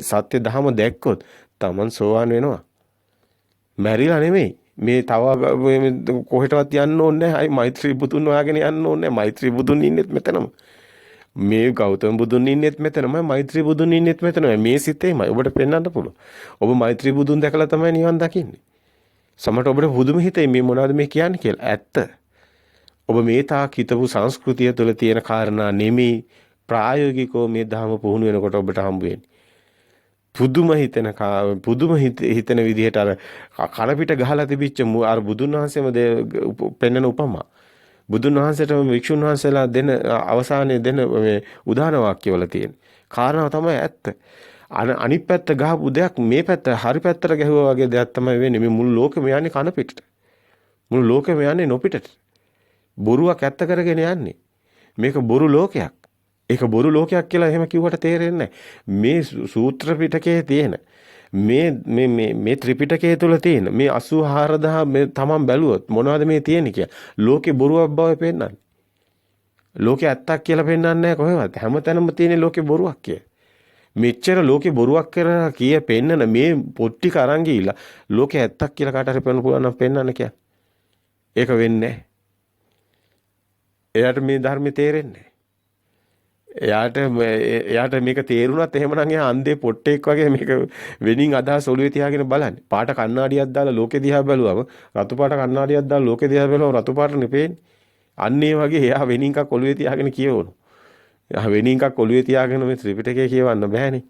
සත්‍ය ධහම දැක්කොත් Taman සෝවාන් වෙනවා. මැරිලා නෙමෙයි. මේ තව කොහෙටවත් යන්න ඕනේ නැහැ. මෛත්‍රී බුදුන් හොයාගෙන යන්න ඕනේ නැහැ. මෛත්‍රී බුදුන් ඉන්නෙත් මෙතනම. මේ ගෞතම බුදුන් ඉන්නෙත් මෙතනමයි. මෛත්‍රී බුදුන් ඉන්නෙත් මෙතනමයි. මේ සිතේමයි. ඔබට පෙන්වන්න පුළුවන්. ඔබ මෛත්‍රී බුදුන් දැකලා තමයි නිවන් දකින්නේ. සමහරට ඔබට පුදුම හිතේ මේ මොනවද මේ කියන්නේ කියලා. ඇත්ත. ඔබ මේ තාක් හිතපු සංස්කෘතිය තුළ තියෙන කාරණා නෙමෙයි ප්‍රායෝගිකව මේ ධර්ම පුහුණු වෙනකොට ඔබට හම්බ වෙන්නේ. පුදුම හිතෙන විදිහට අර කන පිට ගහලා තිබිච්ච අර බුදුන් වහන්සේම පෙන්වන උපමා. බුදුන් වහන්සේට වික්ෂුන් වහන්සේලා දෙන අවසානයේ දෙන මේ උදාන වාක්‍යවල තියෙන කාරණාව තමයි ඇත්ත. අනිත් පැත්ත ගහපු දෙයක් මේ පැත්ත හරි පැත්තට ගැහුවා වගේ දෙයක් තමයි වෙන්නේ. මේ මුළු ලෝකෙම යන්නේ කන පිටට. මුළු ලෝකෙම යන්නේ නොපිටට. බොරුවක් ඇත්ත කරගෙන යන්නේ. මේක බොරු ලෝකයක්. ඒක බොරු ලෝකයක් කියලා එහෙම කිව්වට තේරෙන්නේ මේ සූත්‍ර පිටකයේ තියෙන මේ ත්‍රිපිටකයේ තුල තියෙන මේ 84000 මේ තමන් බැලුවොත් මොනවද මේ තියෙන්නේ කියලා. ලෝකේ බොරුවක් බව පෙන්නන්නේ. ලෝකේ ඇත්තක් කියලා පෙන්නන්නේ නැහැ කොහෙවත්. හැමතැනම තියෙන ලෝකේ බොරුවක් කිය. මෙච්චර ලෝකේ බොරුවක් කරලා කිය පෙන්නන මේ පොත් ටික අරන් ගිහිල්ලා ලෝකේ ඇත්තක් කියලා කාට හරි පෙන්නන්න පුළුවන් නම් පෙන්නන්න කියන්නේ. ඒක වෙන්නේ නැහැ. එයාට මේ ධර්මයේ තේරෙන්නේ එයාට මේක තේරුණත් එහෙමනම් එයා අන්ධේ පොට්ටෙක් වගේ මේක වෙනින් අදහස් ඔළුවේ තියාගෙන බලන්නේ. පාට කණ්ණාඩියක් දාලා ලෝකෙ දිහා බැලුවම රතු පාට කණ්ණාඩියක් දාලා ලෝකෙ දිහා බැලුවම රතු පාට නෙපෙන්නේ. අන්න ඒ වගේ එයා වෙනින් එකක් ඔළුවේ තියාගෙන කියවනවා. එයා වෙනින් එකක් ඔළුවේ තියාගෙන මේ ත්‍රිපිටකය කියවන්න බෑනේ.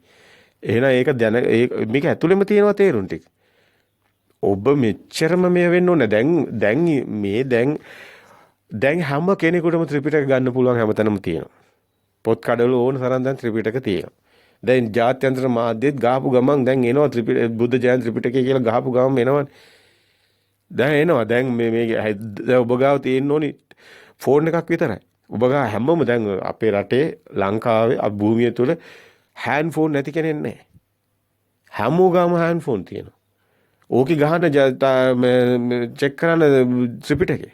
එහෙනම් ඒක මේක ඇතුළෙම තියෙනවා තේරුම් ටික. ඔබ මෙච්චරම මේ වෙන්න ඕනේ. දැන් හැම කෙනෙකුටම ත්‍රිපිටක ගන්න පුළුවන් හැමතැනම තියෙනවා. පොත් කඩවල ඕන තරම් දැන් ත්‍රිපිටක තියෙනවා. දැන් ජාත්‍යන්තර මාධ්‍යෙත් ගහපු ගමන් දැන් එනවා බුද්ධ ජයන්ති ත්‍රිපිටකය කියලා ගහපු ගමන් එනවනේ. දැන් එනවා. දැන් මේ ඔබ ගාව තියෙන්න ඕනි ෆෝන් එකක් විතරයි. ඔබ ගාව හැමෝම දැන් අපේ රටේ ලංකාවේ භූමිය තුල හෑන්ඩ් ෆෝන් නැති කෙනෙක් නැහැ. හැමෝ ගාම හෑන්ඩ් ෆෝන් තියෙනවා. ඕකේ ගහන චෙක් කරන ත්‍රිපිටකේ.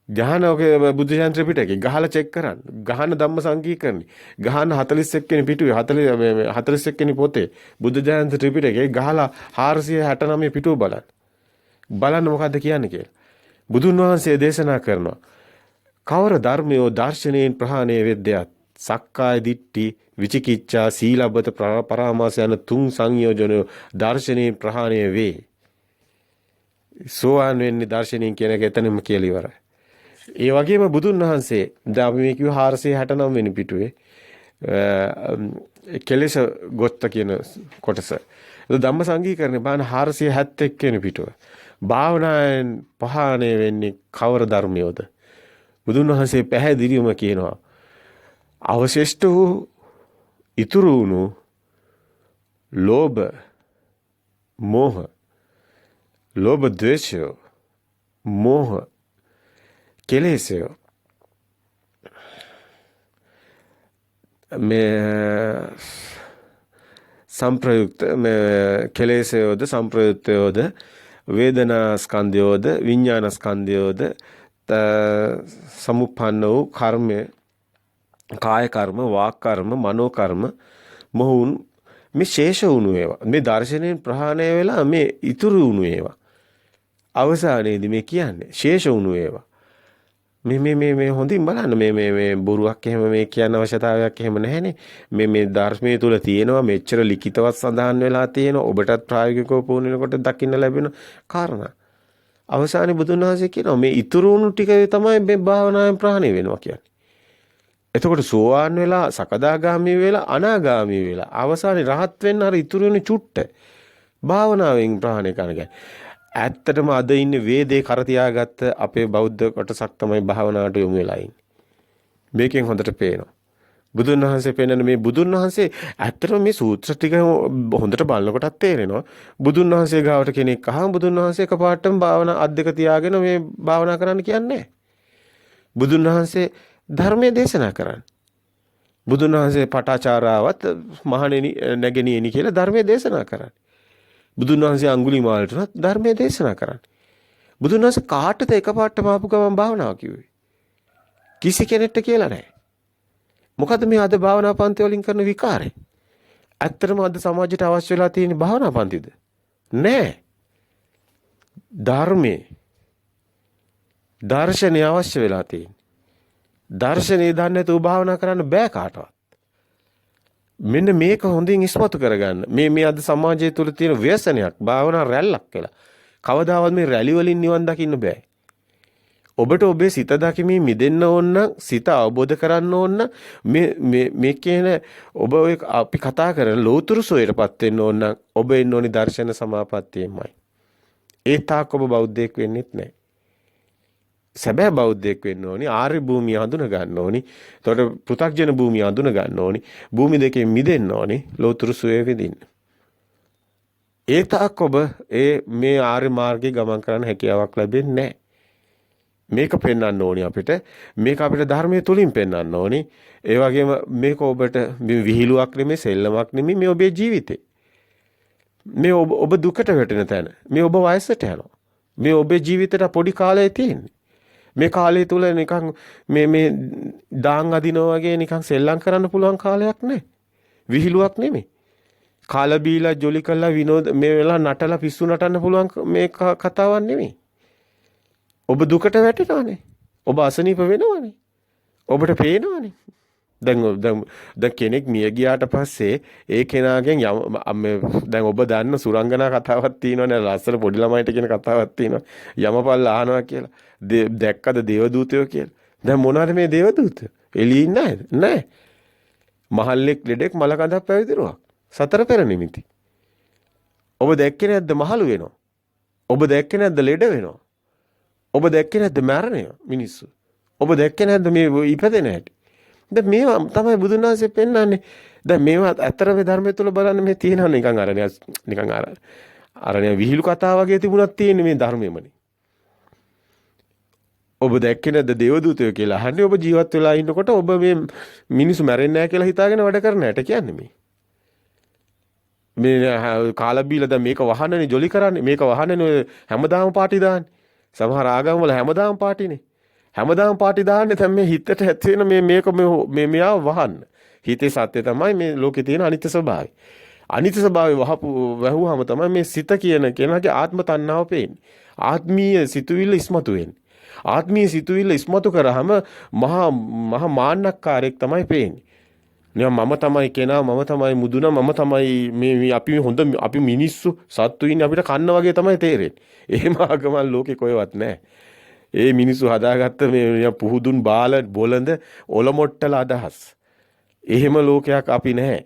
ගහන ඔකේ බුද්ධ ජයන්ති ත්‍රිපිටකේ ගහලා චෙක් කරන්න. ගහන ධම්ම සංකීර්ණේ. ගහන 41 වෙනි පිටුවේ 41 වෙනි පොතේ බුද්ධ ජයන්ති ත්‍රිපිටකේ ගහලා 469 පිටුව බලන්න. බලන්න මොකද්ද කියන්නේ කියලා. බුදුන් වහන්සේ දේශනා කරනවා. කවර ධර්මයෝ දර්ශනයෙන් ප්‍රහාණය වෙද්දයත් සක්කාය දිට්ඨි විචිකිච්ඡා සීලබ්බත පරාමාස යන තුන් සංයෝජනෝ දර්ශනයෙන් ප්‍රහාණය වේ. සෝවාන් වෙන්නේ දර්ශනයෙන් කියන එක එතනම කියලා ඉවරයි. ඒ වගේම බුදුන් වහන්සේ දැන් අපි මේ කිව්ව 469 වෙනි පිටුවේ කෙලෙස ගොත්ත කියන කොටස. ධම්ම සංගීකරණේ බාන 471 වෙනි පිටුව. භාවනාවෙන් පහාණය වෙන්නේ කවර ධර්මියෝද? බුදුන් වහන්සේ පැහැදිලිවම කියනවා අවශේෂ්ඨ වූ ඉතුරු වුණු ලෝභ මෝහ ලෝභ ද්වේෂ මෝහ කෙලෙසය මේ සංප්‍රයුක්ත මේ කෙලෙසයෝද සංප්‍රයුක්තයෝද වේදනා ස්කන්ධයෝද විඥාන ස්කන්ධයෝද සමුප්පන්න වූ කර්මය කාය කර්ම වාක් කර්ම මනෝ කර්ම මොහුන් මේ ශේෂ වුණු ඒවා මේ දර්ශනයෙන් ප්‍රහාණය වෙලා මේ ඉතුරු වුණු ඒවා අවසානයේදී මේ කියන්නේ ශේෂ වුණු ඒවා මේ හොඳින් බලන්න මේ බොරුවක් එහෙම මේ කියන්න අවශ්‍යතාවයක් එහෙම නැහැනේ මේ ධර්මයේ තුල තියෙනවා මෙච්චර ලිඛිතවත් සඳහන් වෙලා තියෙනවා ඔබටත් ප්‍රායෝගිකව පුහුණුනකොට දකින්න ලැබෙන කාරණා අවසානයේ බුදුන් වහන්සේ කියනවා මේ ඉතුරු වුණු ටික තමයි මේ භාවනාවෙන් ප්‍රහාණය වෙනවා කියන්නේ. එතකොට සෝවාන් වෙලා සකදාගාමී වෙලා අනාගාමී වෙලා අවසානයේ රහත් වෙන්න අර ඉතුරු වෙන චුට්ට භාවනාවෙන් ප්‍රහාණය කරනවා. ඇත්තටම අද ඉන්නේ වේදේ කර තියාගත්ත අපේ බෞද්ධ කොටසක් තමයි භාවනාවට යොමු වෙලා ඉන්නේ. මේකෙන් හොඳට පේනවා. බුදුන් වහන්සේ පෙන්නන මේ බුදුන් වහන්සේ ඇත්තටම මේ සූත්‍ර ටික හොඳට බලනකොටත් තේරෙනවා. බුදුන් වහන්සේ ගාවට කෙනෙක් අහම බුදුන් වහන්සේ එකපාරටම භාවනා අද්දක තියාගෙන මේ භාවනා කරන්න කියන්නේ. බුදුන් වහන්සේ ධර්මයේ දේශනා කරන්නේ. බුදුන් වහන්සේ පටාචාරාවත් මහණෙනි නැගෙනියනි කියලා ධර්මයේ දේශනා කරන්නේ. බුදුන් වහන්සේ අඟුලිමාලටත් ධර්මයේ දේශනා කරන්නේ. බුදුන් වහන්සේ කාටද එකපාරටම ආපු ගමන් භාවනාව කිව්වේ? කිසි කෙනෙක්ට කියලා නැහැ. මොකද මේ අද භාවනා පන්ති වලින් කරන විකාරය? ඇත්තටම අද සමාජයට අවශ්‍ය වෙලා තියෙන භාවනා පන්තිද? නෑ. ධර්මයේ දර්ශනය අවශ්‍ය වෙලා තියෙන්නේ. දර්ශනය දන්නේ නැතුව භාවනා කරන්න බෑ කාටවත්. මෙන්න මේක හොඳින් ඉස්මතු කරගන්න. මේ අද සමාජය තුළ තියෙන ව්‍යසනයක් භාවනා රැල්ලක් කියලා. කවදාවත් මේ රැලි වලින් නිවන් දකින්න බෑ. ඔබට ඔබේ සිත දකිමින් මිදෙන්න ඕන නම්, සිත අවබෝධ කරන්න ඕන නම් මේ කියන ඔබ ඔය අපි කතා කරන ලෝතුරු සෝයටපත් වෙන්න ඕන නම් ඔබ එන්න ඕනි දර්ශන සමාපත්තියමයි. ඒ තාක් ඔබ බෞද්ධයෙක් වෙන්නෙත් නැහැ. සැබෑ බෞද්ධයෙක් වෙන්න ඕනි. ආර්ය භූමිය හඳුන ගන්න ඕනි. එතකොට පෘථග්ජන භූමිය හඳුන ගන්න ඕනි. භූමි දෙකෙන් මිදෙන්න ඕනි. ලෝතුරු සෝය විදින්න. ඒ තාක් ඔබ මේ ආර්ය මාර්ගයේ ගමන් කරන්න හැකියාවක් ලැබෙන්නේ නැහැ. මේක පෙන්වන්න ඕනි අපිට. මේක අපිට ධර්මයේ තුලින් පෙන්වන්න ඕනි. ඒ වගේම මේක ඔබට විහිළුවක් නෙමෙයි, සෙල්ලමක් නෙමෙයි. මේ ඔබේ ජීවිතේ. මේ ඔබ දුකට වැටෙන තැන. මේ ඔබ වයසට යනවා. මේ ඔබේ ජීවිතේට පොඩි කාලයක් තියෙන්නේ. මේ කාලය තුල නිකන් මේ දාන් අදිනවා වගේ නිකන් සෙල්ලම් කරන්න පුළුවන් කාලයක් නෑ. විහිළුවක් නෙමෙයි. කාලා බීලා ජොලි කළා විනෝද මේ වෙලාව නටලා පිස්සු නටන්න පුළුවන් මේ කතාවක් නෙමෙයි. ඔබ දුකට වැටෙනවනේ. ඔබ අසනීප වෙනවනේ. ඔබට පේනවනේ. දැන් කෙනෙක් මිය ගියාට පස්සේ ඒ කෙනාගෙන් දැන් ඔබ දන්න සුරංගනා කතාවක් තියෙනවනේ, ලස්සන පොඩි ළමයිට කියන කතාවක් තියෙනවා. යමපල් අහනවා කියලා. දැක්කද දේවදූතයෝ කියලා. දැන් මොනවාද මේ දේවදූතයෝ? එළියේ ඉන්නේ නැහැ. මහල්ලෙක් ලෙඩෙක් මල කඳක් පැවිදිරුවා. සතර පෙර නිමිති. ඔබ දැක්කේ නැද්ද මහලු වෙනවා? ඔබ දැක්කේ නැද්ද ලෙඩ වෙනවා? ඔබ දැක්කේ නැද්ද මරණය මිනිස්සු? ඔබ දැක්කේ නැද්ද මේ ඉපදෙන හැටි? දැන් මේවා තමයි බුදුන් වහන්සේ පෙන්වන්නේ. දැන් මේවා අතර මේ ධර්මයේ තුල බලන්න මේ තියෙනවා නිකන් අරණ්‍ය විහිළු කතා වගේ තිබුණක් තියෙන්නේ මේ ධර්මෙමනේ. ඔබ දැක්කේ නැද්ද දේවදූතයෝ කියලා අහන්නේ? ඔබ ජීවත් වෙලා ඉන්නකොට ඔබ මේ මිනිස්සු මැරෙන්නේ නැහැ කියලා හිතාගෙන වැඩ කරන හැට කියන්නේ මේ කාලා බීලා දැන් මේක වහන්නනේ ජොලි කරන්නේ. මේක වහන්නනේ හැමදාම පාටි දාන්නේ. සමහර ආගම් වල හැමදාම පාටිනේ. හැමදාම පාටි දාන්නේ දැන් මේ හිතට ඇති වෙන මේක මෙයා වහන්න. හිතේ සත්‍ය තමයි මේ ලෝකේ තියෙන අනිත්‍ය ස්වභාවය. අනිත්‍ය ස්වභාවය වහුවාම තමයි මේ සිත කියන කෙනාගේ ආත්ම තණ්හාව පේන්නේ. ආත්මීය සිතුවිල්ල ඉස්මතු වෙන්නේ. ආත්මීය සිතුවිල්ල ඉස්මතු කරාම මහා මාන්නක්කාරයෙක් තමයි පේන්නේ. මම තමයි කෙනා, මම තමයි මුදුන, මම තමයි මේ අපි හොඳ අපි මිනිස්සු සත්තු ඉන්නේ අපිට කන්න වගේ තමයි තේරෙන්නේ. එහෙම ආගමල් ලෝකේ කොහෙවත් නැහැ. ඒ මිනිස්සු හදාගත්ත මේ පුහුදුන් බාල බොළඳ ඔලොමොට්ටල අදහස්. එහෙම ලෝකයක් අපි නැහැ.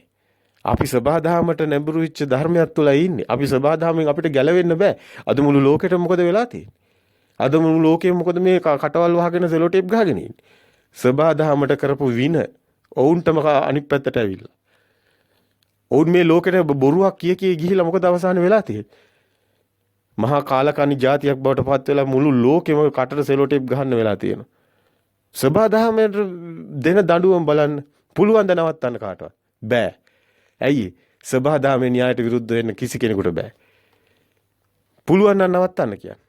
අපි සබහාදහමට නැඹුරු වෙච්ච ධර්මයක් තුල ඉන්නේ. අපි සබහාදහමෙන් අපිට ගැලවෙන්න බෑ. අද මුළු ලෝකෙට මොකද වෙලා තියෙන්නේ? අද මුළු ලෝකෙම මොකද මේ කටවල් වහගෙන සෙලෝ ටේප් ගහගෙන ඉන්නේ? සබහාදහමට කරපු වින ඔවුන්ටම අනිත් පැත්තට ඇවිල්ලා. ඔවුන් මේ ලෝකෙට බොරුවක් කිය ගිහිලා මොකද අවසාන වෙලා තියෙන්නේ? මහා කාලකන්ණි జాතියක් බවට පත් වෙලා මුළු ලෝකෙම කටට සෙලෝ ටේප් ගහන්න වෙලා තියෙනවා. සබහාදහමෙන් දෙන දඬුවම් බලන්න පුළුවන් ද නවත්තන්න කාටවත්? බෑ. ඇයි? සබහාදහමේ න්‍යායට විරුද්ධ වෙන්න කිසි කෙනෙකුට බෑ. පුළුවන් නම් නවත්තන්න කියන්නේ.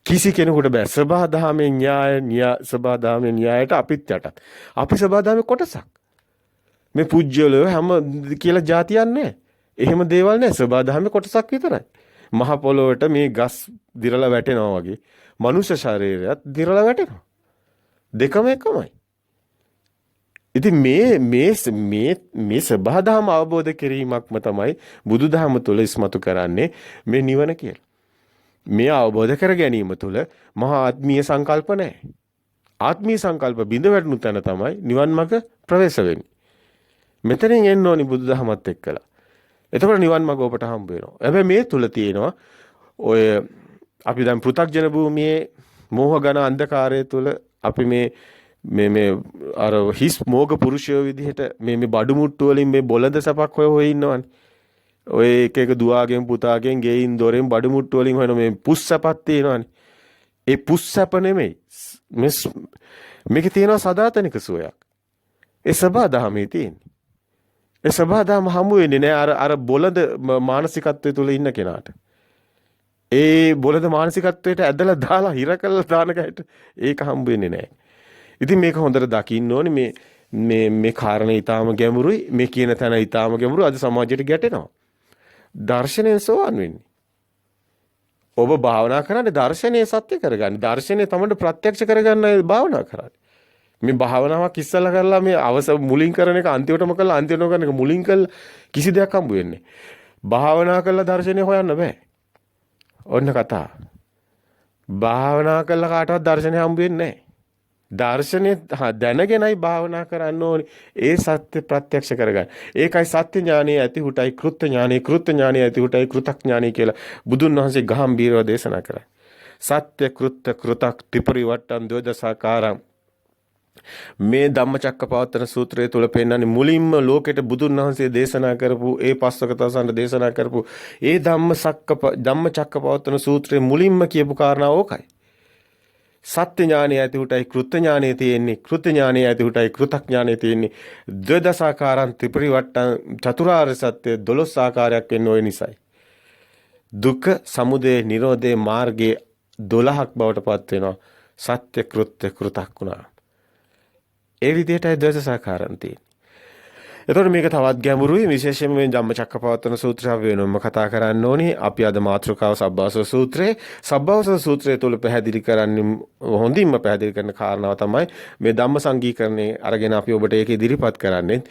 කිසි කෙනෙකුට බෑ. සබහාදහමේ සබහාදහමේ න්‍යායට අපිත් යටත්. අපි සබහාදහමේ කොටසක්. මේ පුජ්‍යලෝ හැම කියලා જાතියක් නැහැ. එහෙම දේවල් නැහැ. සබහාදහමේ කොටසක් විතරයි. මහ පොළොවට මේ ගස් දිරලා වැටෙනවා වගේ මනුෂ්‍ය ශරීරයත් දිරලා වැටෙනවා. දෙකම එකමයි. ඉතින් මේ සබහාදහම අවබෝධ කිරීමක්ම තමයි බුදුදහම තුළ ඉස්මතු කරන්නේ මේ නිවන කියලා. මේ අවබෝධ කර ගැනීම තුළ මහා ආත්මීය සංකල්ප නැහැ. ආත්මීය සංකල්ප බිඳ වැටුණු තැන තමයි නිවන් මඟ ප්‍රවේශ වෙන්නේ. මෙතනින් එන්න ඕනි බුදුදහමත් එක්කලා. එතකොට නිවන් මඟ ඔබට හම්බ වෙනවා. හැබැයි මේ තුල තියෙනවා ඔය අපි දැන් පෘථග්ජන භූමියේ මෝහ ඝන අන්ධකාරය තුල අපි මේ අර හිස් මෝග පුරුෂයෝ විදිහට මේ බඩු මුට්ටු වලින් මේ බොළඳ සපක් හොය ඉන්නවනේ. ඔය එක දුවාගෙන් පුතාගෙන් ගෙයින් දොරෙන් බඩු මුට්ටු වලින් හොයන මේ පුස්සපක් තියෙනවනේ. ඒ පුස්සප නෙමෙයි. මේකේ තියෙනවා සදාතනික සුවයක්. ඒ සබහාදහමේ තියෙන්නේ. ඒ සබහාදහම හමු වෙන්නේ නෑ අර බොළඳ මානසිකත්වයේ තුල ඉන්න කෙනාට. ඒ බොළඳ මානසිකත්වයට ඇදලා දාලා හිර කළා දාන කයට ඒක හම්බ වෙන්නේ නෑ. ඉතින් මේක හොඳට දකින්න ඕනේ මේ කාරණේ ඊටාම ගැඹුරුයි. මේ කියන තැන ඊටාම ගැඹුරු. අද සමාජයට ගැටෙනවා. දර්ශනයෙන් සෝවන් වෙන්නේ. ඔබ භාවනා කරන්නේ දර්ශනීය සත්‍ය කරගන්න. දර්ශනය තමයි ප්‍රත්‍යක්ෂ කරගන්න භාවනා කරන්නේ. මේ භාවනාවක් ඉස්සලා කරලා මේ මුලින් කරන එක අන්තිමටම කරලා අන්තිමටම කරන එක මුලින් කළා කිසි දෙයක් හම්බ වෙන්නේ. භාවනා කළා දර්ශනය හොයන්න බෑ. ඔන්න කතාව. භාවනා කළා කාටවත් දර්ශනය හම්බ වෙන්නේ නැහැ. දර්ශනය දැනගෙනයි භාවනා කරන්න ඕනේ. ඒ සත්‍ය ප්‍රත්‍යක්ෂ කරගන්න. ඒකයි සත්‍ය ඥානයේ ඇති හුටයි කෘත්‍ය ඥානයේ කෘත්‍ය ඥානයේ ඇති හුටයි කෘතඥානී කියලා බුදුන් වහන්සේ ගාම්භීරව දේශනා කරා. සත්‍ය කෘත්‍ය කෘතක් ත්‍රිපරිවට්ටම් ද්වදසාකාරම්. මේ ධම්මචක්කපවත්තන සූත්‍රය තුල පෙන්නන්නේ මුලින්ම ලෝකෙට බුදුන් වහන්සේ දේශනා කරපු ඒ පස්වකතසන්ට දේශනා කරපු ඒ ධම්මචක්කපවත්තන සූත්‍රයේ මුලින්ම කියපු කාරණා ඕකයි. සත්‍ය ඥානය ඇති උටයි කෘත්‍ය ඥානය තියෙන්නේ. කෘත්‍ය ඥානය ඇති උටයි කෘතඥානය තියෙන්නේ. ද්වදසාකාරං ත්‍රිපරිවට්ටං චතුරාර්ය සත්‍ය 12 ආකාරයක් වෙන්න ওই නිසයි. දුක්ඛ සමුදය නිරෝධේ මාර්ගයේ 12ක් බවට පත් වෙනවා. සත්‍ය කෘත්‍ය කෘතඥා. ඒ විදිහටයි ද්වදසාකාරං තියෙන්නේ. එතකොට මේක තවත් ගැඹුරුයි. විශේෂයෙන්ම මේ ධම්මචක්කපවත්තන සූත්‍රය වෙනම කතා කරන්න ඕනේ. අපි අද මාතෘකාව සබ්බාසව සූත්‍රයේ. සබ්බාසව සූත්‍රය තුළ පැහැදිලි කරන්නේ හොඳින්ම පැහැදිලි කරන කාරණාව තමයි මේ ධම්ම සංගීකරණේ අරගෙන අපි ඔබට ඒක ඉදිරිපත් කරන්නේ.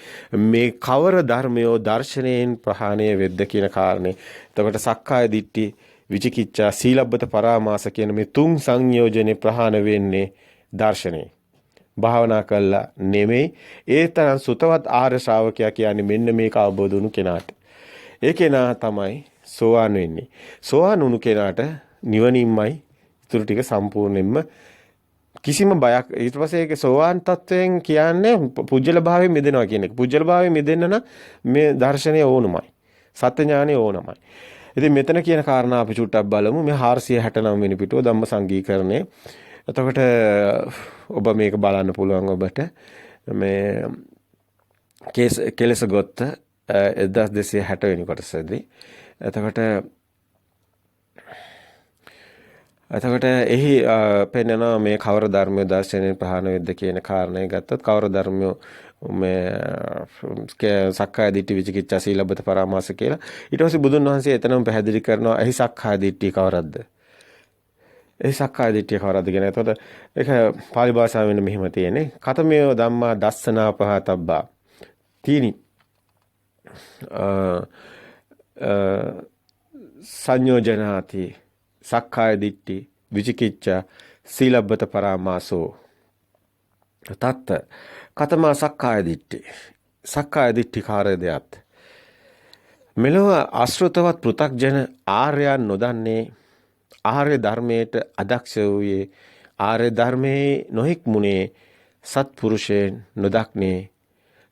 මේ කවර ධර්මයෝ දර්ශනයෙන් ප්‍රහාණය වෙද්ද කියන කාරණේ. එතකොට සක්කාය දිට්ඨි, විචිකිච්ඡා, සීලබ්බත පරාමාස කියන මේ තුන් සංයෝජනේ ප්‍රහාණ වෙන්නේ දර්ශනේ. භාවනා කළා නෙමෙයි. ඒ තරම් සුතවත් ආර්ය ශ්‍රාවකයා කියන්නේ මෙන්න මේක අවබෝධ වුණු කෙනාට. ඒ කෙනා තමයි සෝවාන් වෙන්නේ. සෝවාන් වුණු කෙනාට නිවනින්මයි ඊටු ටික සම්පූර්ණයෙන්ම කිසිම බයක්. ඊට පස්සේ ඒක සෝවාන් තත්වයෙන් කියන්නේ පුජ්‍යල භාවයෙන් මිදෙනවා කියන එක. පුජ්‍යල භාවයෙන් මිදෙන්න නම් මේ දර්ශනය ඕනමයි. සත්‍ය ඥානය ඕනමයි. ඉතින් මෙතන කියන කාරණා අපි චුට්ටක් බලමු. මේ 469 වෙනි පිටුව ධම්ම සංගීකරණේ. එතකොට ඔබ මේක බලන්න පුළුවන් ඔබට මේ කෙලෙස ගොත්ත 1260 වෙනි කොටසදී. එතකොට එහි පෙන්වනවා මේ කවර ධර්මයේ දර්ශනයෙන් ප්‍රහාණය වෙද්ද කියන කාරණය ගත්තොත් කවර ධර්මයේ මේ සක්කාය දිට්ඨි විචිකිච්ඡා සීලබ්බත පරාමාස කියලා. ඊට පස්සේ බුදුන් වහන්සේ එතනම පැහැදිලි කරනවා එහි සක්කාය දිට්ඨිය කවරක්ද? ඒ සක්කාය දිට්ඨිය කවරක්ද කියන. එතකොට ඒක පාලි භාෂාවෙන් මෙහෙම තියෙන්නේ. කතමේ ධම්මා දස්සනා පහතබ්බා. තීනි සංයෝජනාති සක්කාය දිට්ඨි විචිකිච්ඡා සීලබ්බත පරාමාසෝ. තත් කතමා සක්කාය දිට්ඨි. සක්කාය දිට්ඨි කාර්යදයත්. මෙලොව ආශ්‍රිතවත් පෘථග්ජන ආර්යයන් නොදන්නේ ආර්ය ධර්මයට අදක්ෂ වූයේ ආර්ය ධර්මයේ නොහික්මුනේ සත්පුරුෂයන් නොදක්නේ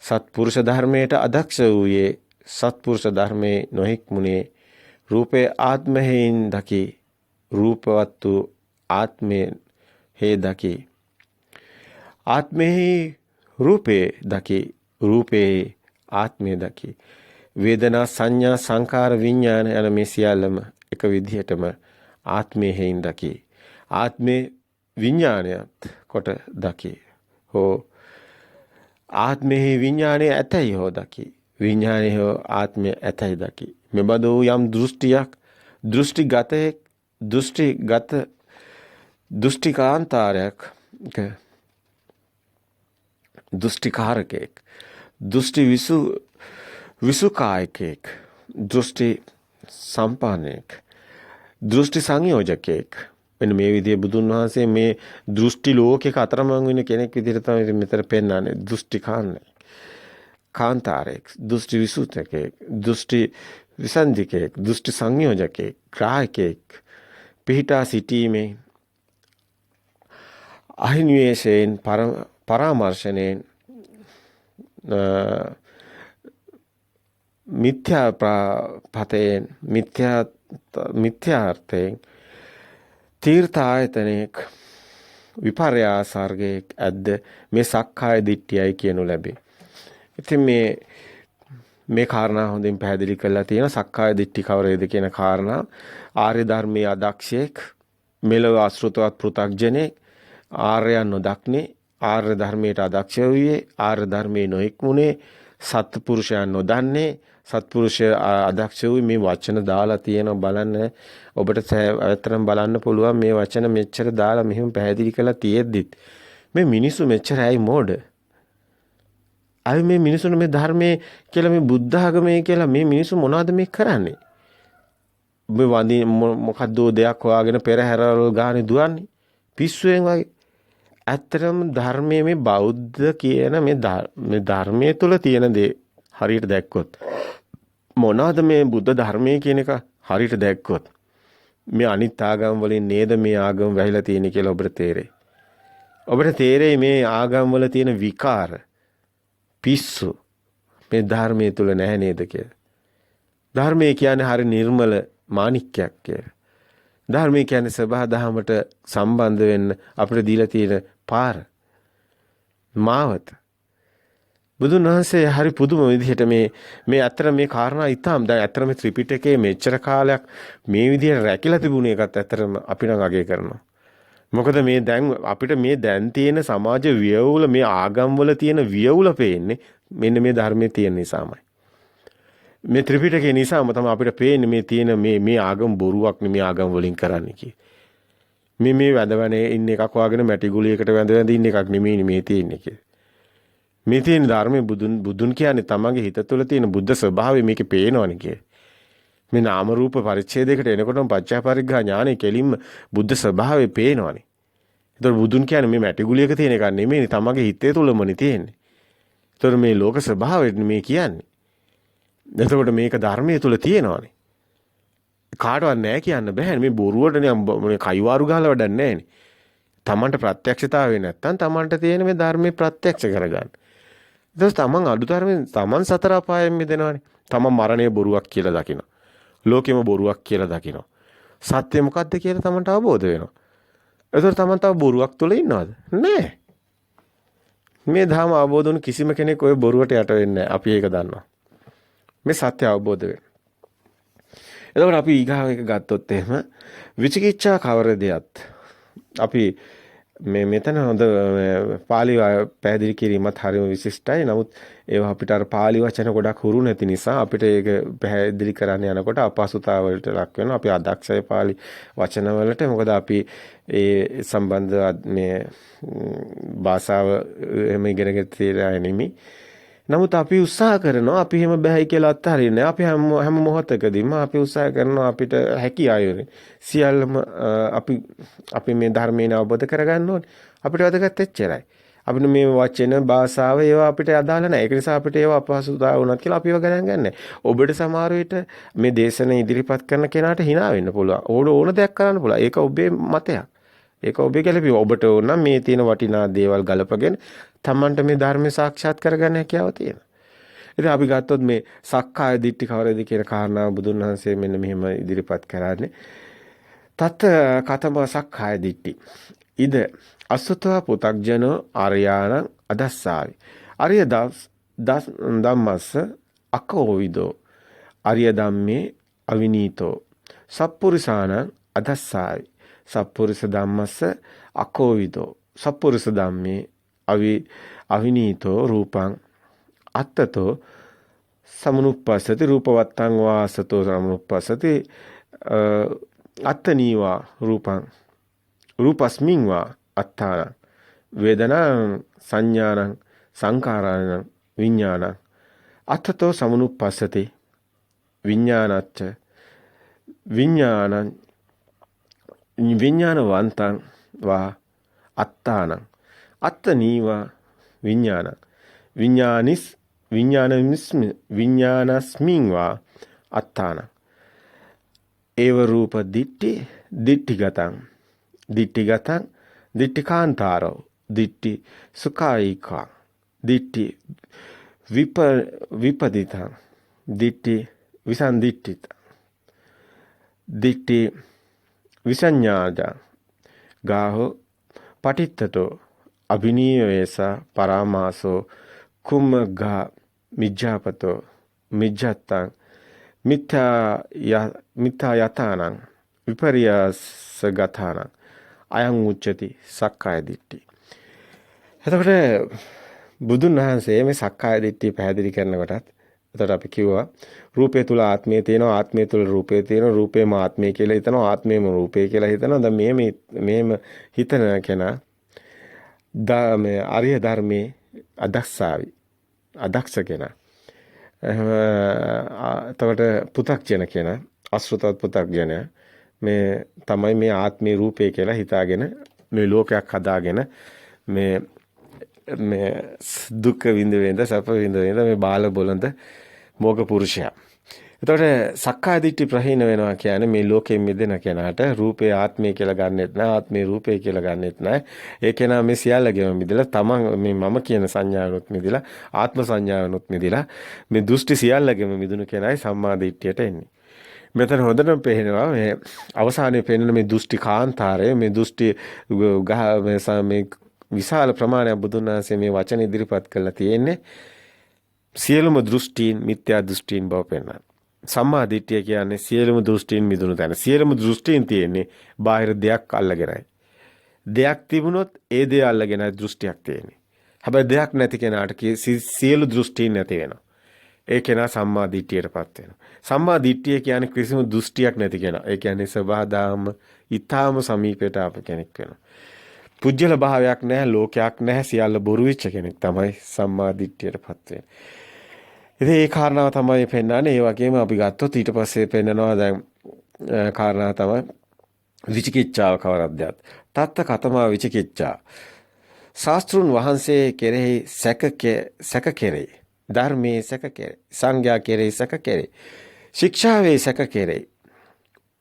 සත්පුරුෂ ධර්මයට අදක්ෂ වූයේ සත්පුරුෂ ධර්මයේ නොහික්මුනේ රූපේ ආත්මයෙන් දකි රූපවත් වූ ආත්මේ හේ දකි ආත්මෙහි රූපේ දකි රූපේ ආත්මේ දකි වේදනා සංඥා සංකාර විඥාන යන මේ සියල්ලම එක විදිහටම ආත්මයේ හේින් දකි. ආත්මේ විඥානයත් කොට දකි. හෝ ආත්මේ විඥානය ඇතයි හෝ දකි. විඥානය හෝ ආත්මය ඇතයි දකි. මෙබඳු යම් දෘෂ්ටියක් දෘෂ්ටිගත දෘෂ්ටිකාන්තාරයක් දෘෂ්ටිකාරකෙක් දෘෂ්ටි විසුකායකෙක් දෘෂ්ටි සම්පාදනයක් දෘෂ්ටි සංයෝජකයෙක් මෙන්න මේ විදිහේ බුදුන් වහන්සේ මේ දෘෂ්ටි ලෝකයක අතරමං වෙන කෙනෙක් විදිහට තමයි මෙතන පෙන්වන්නේ. දෘෂ්ටි කාන්තාරයෙක් දෘෂ්ටි විසුතකෙක් දෘෂ්ටි විසන්ධිකෙක් දෘෂ්ටි සංයෝජකෙක් ග්‍රාහකෙක් පිහිටා සිටීමේ අහිනිවේශයෙන් පරාමර්ශණයෙන් මිත්‍යා පතයෙන් මිත්‍යාර්ථයෙන් තීර්ථායතනයක විපර්යාසර්ගයක් ඇද්ද මේ සක්කාය දිට්ඨියයි කියනු ලැබේ. ඉතින් මේ කාරණා හොඳින් පැහැදිලි කරලා තියෙනවා. සක්කාය දිට්ඨි කවරේද කියන කාරණා. ආර්ය ධර්මයේ අදක්ෂයෙක් මෙලොව අසෘතවත් පෘථග්ජනෙක් ආර්යයන් නොදක්නේ ආර්ය ධර්මයට අදක්ෂ වූයේ, ආර්ය ධර්මයේ නොහික්මුනේ, සත්පුරුෂයන් නොදන්නේ, සත්පුරුෂය අදක්ෂ වූ මේ වචන දාලා තියෙන බලන්න. ඔබට ඇත්තටම බලන්න පුළුවන් මේ වචන මෙච්චර දාලා මෙහෙම පැහැදිලි කරලා තියෙද්දිත් මේ මිනිස්සු මෙච්චර ඇයි මෝඩ? අයි මේ මිනිසුන් මේ ධර්මයේ කියලා මේ බුද්ධ ආගමේ කියලා මේ මිනිස්සු මොනවද මේ කරන්නේ? මේ වඳි මොකද්ද දෙයක් හොයාගෙන පෙරහැරවල් ගානේ දුවන්නේ පිස්සුවෙන් වගේ. ඇත්තටම ධර්මයේ මේ බෞද්ධ කියන මේ ධර්මයේ තුල තියෙන දේ හරියට දැක්කොත් මොනවාද මේ බුද්ධ ධර්මයේ කියන එක හරියට දැක්කොත් මේ අනිත් ආගම් වලින් නේද මේ ආගම වැහිලා තියෙන්නේ කියලා ඔබට තේරෙයි. ඔබට තේරෙයි මේ ආගම් වල තියෙන විකාර පිස්සු මේ ධර්මයේ තුල නැහැ නේද කියලා. ධර්මයේ කියන්නේ හරි නිර්මල මාණික්කයක් කියලා. ධර්මයේ කියන්නේ සබහා දහමට සම්බන්ධ වෙන්න අපිට දීලා තියෙන පාර මාවත. බුදුන් වහන්සේ හරි පුදුම විදිහට මේ අතර මේ කාරණා ඉතාම දැන් අතර මේ ත්‍රිපිටකයේ මෙච්චර කාලයක් මේ විදිහට රැකිලා තිබුණ එකත් අතරම අපි නම් අගය කරනවා. මොකද මේ දැන් අපිට මේ දැන් තියෙන සමාජ වියවුල මේ ආගම් වල තියෙන වියවුල පේන්නේ මෙන්න මේ ධර්මයේ තියෙන නිසාමයි. මේ ත්‍රිපිටකේ නිසාම තමයි අපිට පේන්නේ මේ තියෙන මේ ආගම් බොරුවක් නෙමේ ආගම් වලින් කරන්නේ කි. මේ වැඳවනේ ඉන්න එකක් වගේ මැටි ගුලියකට වැඳ ඉන්න එකක් නෙමෙයි මේ තියෙන්නේ කි. මේ තියෙන ධර්මයේ බුදුන් කියන්නේ තමන්ගේ හිත තුළ තියෙන බුද්ධ ස්වභාවය මේකේ පේනවනේ කියේ. මේ නාම රූප පරිච්ඡේදයකට එනකොටම පච්චා පරිග්ඝා ඥානෙ කෙලින්ම බුද්ධ ස්වභාවය පේනවනේ. ඒතර බුදුන් කියන්නේ මේ මැටි ගුලියක තියෙන එකක් නෙමෙයි තමන්ගේ හිතේ තුලමනේ තියෙන්නේ. ඒතර මේ ලෝක ස්වභාවය මේ කියන්නේ. එතකොට මේක ධර්මයේ තුල තියෙනවනේ. කාටවත් නැහැ කියන්න බෑ. මේ බොරුවටනේ මේ කයිවාරු ගහලා වැඩක් නැහැනේ. තමන්ට ප්‍රත්‍යක්ෂතාවය නැත්තම් තමන්ට තියෙන මේ ධර්මයේ ප්‍රත්‍යක්ෂ කරගන්න. ඊට තමන් අඩුතරමින් තමන් සතර අපායෙන් මිදෙනවනේ. තමන් මරණය බොරුවක් කියලා දකිනවා. ලෝකෙම බොරුවක් කියලා දකිනවා. සත්‍ය මොකද්ද කියලා තමන්ට අවබෝධ වෙනවා. එතකොට තමන් තව බොරුවක් තුල ඉන්නවද? නැහැ. මේ ධර්ම අවබෝධ වුණ කිසිම කෙනෙක් ওই බොරුවට යට වෙන්නේ නැහැ. අපි ඒක දන්නවා. මේ සත්‍ය අවබෝධ වෙන. එතකොට අපි ඊගාව එක ගත්තොත් එහෙම විචිකිච්ඡා කවර දෙයක් අපි මෙතන හොඳ පාලි පැහැදිලි කිරීමත් හරිම විශිෂ්ටයි. නමුත් ඒවා අපිට අර පාලි වචන ගොඩක් හුරු නැති නිසා අපිට ඒක පැහැදිලි කරන්න යනකොට අපහසුතාවලට ලක් වෙනවා. අපි අදක්ෂය පාලි වචන වලට. මොකද අපි ඒ සම්බන්ධ මේ භාෂාව එහෙම ඉගෙනගෙන තියෙන්නේ නෙමෙයි. නමුත් අපි උත්සාහ කරනවා අපි එහෙම බෑයි කියලා අත්හරින්නේ. අපි හැම මොහොතකදීම අපි උත්සාහ කරනවා අපිට හැකි ආයෝනේ සියල්ලම අපි මේ ධර්මයෙන් අවබෝධ කරගන්න ඕනේ. අපිට වැදගත් එච්චරයි. අපිට මේ වචන භාෂාව ඒවා අපිට අදාළ නැහැ. ඒක නිසා අපිට ඒවා අපහසුතාව වුණත් කියලා අපි ඒවා ගණන් ගන්නෑ. ඔබට සමහර විට මේ දේශන ඉදිරිපත් කරන කෙනාට hina වෙන්න පුළුවන්. ඕන දෙයක් කරන්න පුළුවන්. ඒක ඔබේ මතයක්. ඒක ඔබේ ගැළපීම. ඔබට ඕන නම් මේ තියෙන වටිනා දේවල් ගලපගෙන තමන්ට මේ ධර්මය සාක්ෂාත් කරගන්න හැකියාව තියෙනවා. ඉතින් අපි ගත්තොත් මේ සක්කාය දිට්ඨි කවරේද කියන කාරණාව බුදුන් වහන්සේ මෙන්න මෙහෙම ඉදිරිපත් කරන්නේ. තත් කතම සක්කාය දිට්ඨි. ඉද අසුතව පුතග්ජනෝ ආර්යාණං අදස්සාවි. ආර්ය ධම්මස්ස අකෝවිදෝ. ආර්ය ධම්මේ අවිනීතෝ. සප්පුරිසාණං අදස්සාවි. සප්පුරිස ධම්මස්ස අකෝවිදෝ. සප්පුරිස ධම්මේ අවිනීතෝ රූපං අත්තතෝ සමනුප්පස්සති රූපවත්තං වාසතෝ සමනුප්පස්සති අත්තනීවා රූපං රූපස්මින් වා අත්තාන වේදනා සංඥානං සංඛාරාණං විඥානං අත්තතෝ සමනුප්පස්සති විඥානච්ච විඥානං විඥානවන්තං වා අත්තානං අත්තනීවා විඥානං විඥානස්මින් වා අත්තානං ඒව රූප දිට්ඨිගතං දිට්ඨිකාන්තාරෝ දිට්ඨි සුඛායිකා දිට්ඨි විපදිතං දිට්ඨි විසන්දිට්ඨිත දිට්ඨි විසඤ්ඤාජ ගාහෝ පටිත්තතෝ අභිනීයේස පරාමාසෝ කුම්මග්ගා මිජ්ජාපතෝ මිජ්ජත්තං මිත්‍යා යතානං විපරියාස ගතානං අයං උච්චති සක්කාය දිට්ඨි. එතකොට බුදුන් වහන්සේ මේ සක්කාය දිට්ඨිය පැහැදිලි කරනකොටත් එතකොට අපි කිව්වා රූපය තුල ආත්මය තියෙනවා, ආත්මය තුල රූපය තියෙනවා, රූපේම ආත්මය කියලා හිතනවා, ආත්මයම රූපය කියලා හිතනවා. දැන් මේම හිතන කෙනා මේ ආර්ය ධර්මයේ අදක්ෂ කෙනා. එතකොට පු탁ජන කෙනා, අසෘතවත් පු탁ජනයා මේ තමයි මේ ආත්මේ රූපය කියලා හිතාගෙන මේ ලෝකයක් හදාගෙන මේ දුක් විඳ සැප විඳ මේ බාල බොළඳ මොග පුරුෂයා. එතකොට සක්කාය දිට්ඨි ප්‍රහීන වෙනවා කියන්නේ මේ ලෝකයෙන් මිදෙන කෙනාට රූපේ ආත්මය කියලා ගන්නෙත් නැහැ, ආත්මේ රූපේ කියලා ගන්නෙත් නැහැ. ඒ කෙනා මේ සියල්ලගෙම මිදලා තමන් මේ මම කියන සංඥාවනොත් මිදලා, ආත්ම සංඥාවනොත් මිදලා මේ දෘෂ්ටි සියල්ලගෙම මිදුණු කෙනායි සම්මා දිට්ඨියට එන්නේ. මෙතන හොඳටම පේනවා මේ අවසානයේ පේන මේ දෘෂ්ටි කාන්තාරය, මේ දෘෂ්ටි මේ විශාල ප්‍රමාණයක් බුදුන් වහන්සේ මේ වචන ඉදිරිපත් කරලා තියෙන්නේ සියලුම දෘෂ්ටීන් මිත්‍යා දෘෂ්ටීන් බව පෙන්වනවා. සම්මා දිට්ඨිය කියන්නේ සියලුම දෘෂ්ටීන් මිදුණු තැන. සියලුම දෘෂ්ටීන් තියෙන්නේ බාහිර දෙයක් අල්ලගෙනයි. දෙයක් තිබුණොත් ඒ දේ අල්ලගෙනයි දෘෂ්ටියක් තියෙන්නේ. හැබැයි දෙයක් නැති කෙනාට සියලු දෘෂ්ටීන් නැති වෙනවා. ඒ කෙනා සම්මා දිට්ඨියටපත් වෙනවා. සම්මා දිට්ඨිය කියන්නේ කිසිම දෘෂ්ටියක් නැති කෙනා. ඒ කියන්නේ සබහාදාම ඊ타ම සමීපයට ආපු කෙනෙක් වෙනවා. පුජ්‍යල භාවයක් නැහැ, ලෝකයක් නැහැ, සියල්ල බොරු වෙච්ච කෙනෙක් තමයි සම්මා දිට්ඨියටපත් වෙන්නේ. ඉතින් ඒ කාරණාව තමයි පෙන්වන්නේ. ඒ වගේම අපි ගත්තොත් ඊට පස්සේ පෙන්නනවා දැන් කාරණාව තමයි විචිකිච්ඡාව කවරක්දත්. තත්ත කතමා විචිකිච්ඡා. ශාස්ත්‍රුන් වහන්සේ කෙරෙහි සැක කෙරෙහි. ධර්මයේ සැක කෙරෙහි. සංඝයා කෙරෙහි සැක කෙරෙහි. ශික්ෂාවේ සැක කෙරෙහි.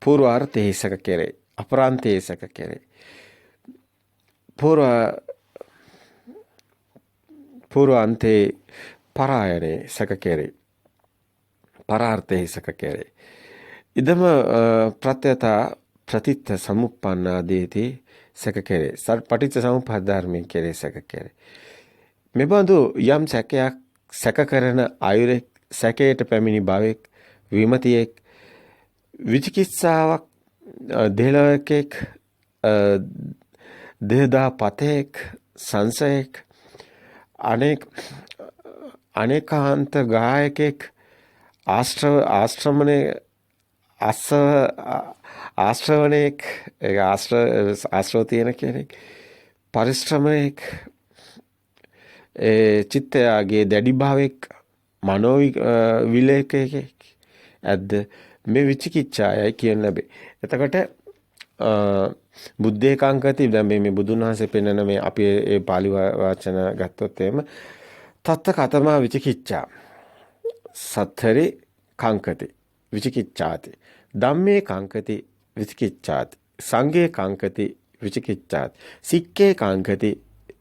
පූර්වාර්ථයේ සැක කෙරෙහි. අපරාන්තයේ සැක කෙරෙහි. පූර්වාන්තේ පරායනේ සැක කෙරෙහි. පරාර්ථයේ සැක කෙරෙහි. ඉදම ප්‍රත්‍යතා ප්‍රතිත්ත සමුප්පන්නාදීති සැක කෙරෙහි. පටිච්ච සමුප්පාද ධර්මයේ කෙරෙහි සැක කෙරෙහි. මෙබඳු යම් සැකයක් සැක කරන අයුරෙක්, සැකයට පැමිණි භවෙක්, විමතියෙක්, විචිකිච්ඡාවක් දෙලවකෙක්, දෙදා පතේක්, සංසයෙක්, අනේකාන්ත ගායකෙක්, ආශ්‍රවණෙක්, ආශ්‍රව තියෙන කෙනෙක්, පරිශ්‍රමණෙක්, චිත්තයාගේ දැඩි භාවයක්, මනෝ විලේකයක් ඇද්ද මේ විචිකිච්ඡායයි කියන ලැබේ. එතකොට බුද්ධේ කාංකති දැන් මේ බුදුන් වහන්සේ පෙන්වන මේ අපි ඒ පාලි වචන ගත්තොත් එහෙම තත්ත කතමා විචිකිච්ඡා සත්තරේ කාංකති විචිකිච්ඡාති ධම්මේ කාංකති විචිකිච්ඡාති සංඝේ කාංකති විචිකිච්ඡාති සික්ඛේ කාංකති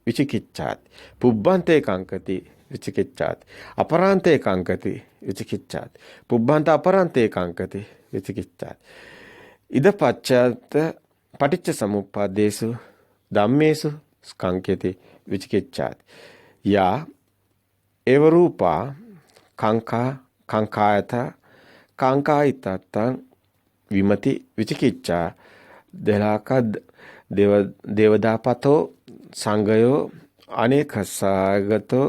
විචිකිච්ඡාති පුබ්බන්තේ කාංකති විචිකිච්ඡාති අපරාන්තේ කාංකති විචිකිච්ඡාති පුබ්බන්ත අපරාන්තේ කාංකති විචිකිච්ඡාති ඉද පච්චාත පටිච්ච සමුප්පාදේසු ධම්මේසු ස්කංකේති විචිකිච්ඡාති යා ඒව රූපා කාංකායත කාංකායිතත්තං විමති විචිකිච්ඡා දෙලාක දේවදාපතෝ සංගයෝ අනේකසාගතෝ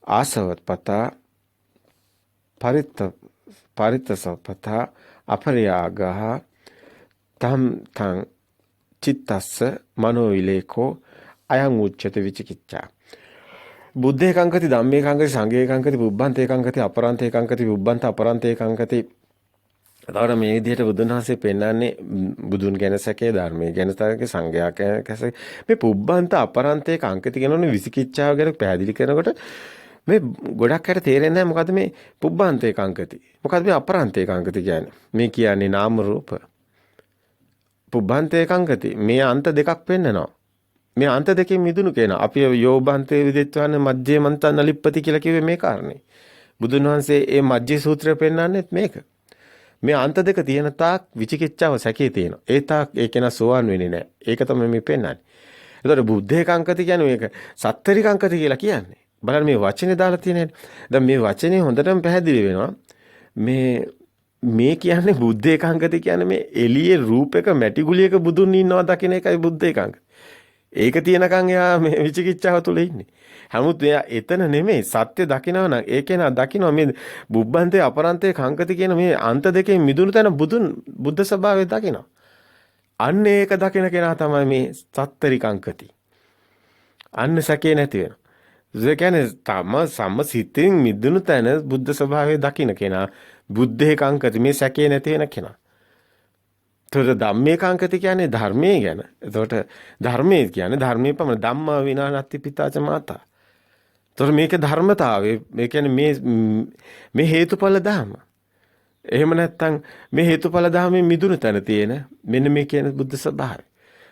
ආසවත්පතා පරිත්තසපතා අපරියාගහ තම් තං චිත්තස්ස මනෝ විලේකෝ අයං උච්චති විචිකිච්ඡා බුද්ධේ කංකති ධම්මේ කංකති සංඝේ කංකති පුබ්බන්තේ කංකති අපරන්තේ කංකති පුබ්බන්ත අපරන්තේ කංකති. එතකොට මේ විදිහට බුදුන් වහන්සේ පෙන්වන්නේ බුදුන් ගැන සැකේ, ධර්මයේ ගැන සැකේ, සංඝයා ගැන සැකේ. මේ පුබ්බන්ත අපරන්තේ කංකති කියනෝනේ විචිකිච්ඡාව ගැන පැහැදිලි කරනකොට මේ ගොඩක් අයට තේරෙන්නේ නැහැ මොකද්ද මේ පුබ්බන්තේ කංකති. මොකද්ද මේ අපරන්තේ කංකති කියන්නේ? මේ කියන්නේ නාම රූප. පුබ්බන්තේ කංකති මේ අන්ත දෙකක් පෙන්නනවා. මේ අන්ත දෙකෙන් මිදුණු කෙනා අපි යෝබන්තේ විදිත්වන මජ්ජේ මන්තන ලිප්පති කියලා කිව්වේ මේ කාරණේ. බුදුන් වහන්සේ මේ මජ්ජේ සූත්‍රය පෙන්නන්නේත් මේක. මේ අන්ත දෙක තියෙන තාක් විචිකිච්ඡාව සැකේ තියෙනවා. ඒ තාක් ඒ කෙනා සෝවන් වෙන්නේ නැහැ. ඒක තමයි මේ පෙන්නන්නේ. ඒතකොට බුද්ධේ කංකති කියන්නේ මේක සත්තරි කංකති කියලා කියන්නේ. බලන්න මේ වචනේ දාලා තියෙනනේ. දැන් මේ වචනේ හොඳටම පැහැදිලි වෙනවා. මේ කියන්නේ බුද්ධේ කංකති කියන්නේ මේ එළියේ රූපයක මැටි ගුලියක බුදුන් ඉන්නවා දකින්න එකයි බුද්ධේ කංකති. ඒක තියනකන් එයා මේ විචිකිච්ඡාව තුල ඉන්නේ. නමුත් එයා එතන නෙමෙයි සත්‍ය දකිනවා නම් ඒ කෙනා දකිනවා මේ බුබ්බන්තේ අපරන්තේ කංකති කියන මේ අන්ත දෙකෙන් මිදුණු තැන බුද්ධ ස්වභාවය දකිනවා. අන්න ඒක දකින කෙනා තමයි මේ සත්තරික අංකති. අන්න සැකේ නැති වෙනවා. ඒ කියන්නේ සම්මසිතින් මිදුණු තැන බුද්ධ ස්වභාවය දකින කෙනා බුද්ධේ කංකති මේ සැකේ නැති වෙන කෙනා. එතකොට ධම්මේ කංකති කියන්නේ ධර්මයේ ගැන. එතකොට ධර්මයේ කියන්නේ ධර්මයේ පමණ ධම්මා විනානත්ති පිතාච මාතා. එතකොට මේක ධර්මතාවය. මේ කියන්නේ මේ හේතුඵල ධර්ම. එහෙම නැත්නම් මේ හේතුඵල ධර්මයේ මිදුණු තැන තියෙන මෙන්න මේ කියන බුද්ධ ස්වභාවය.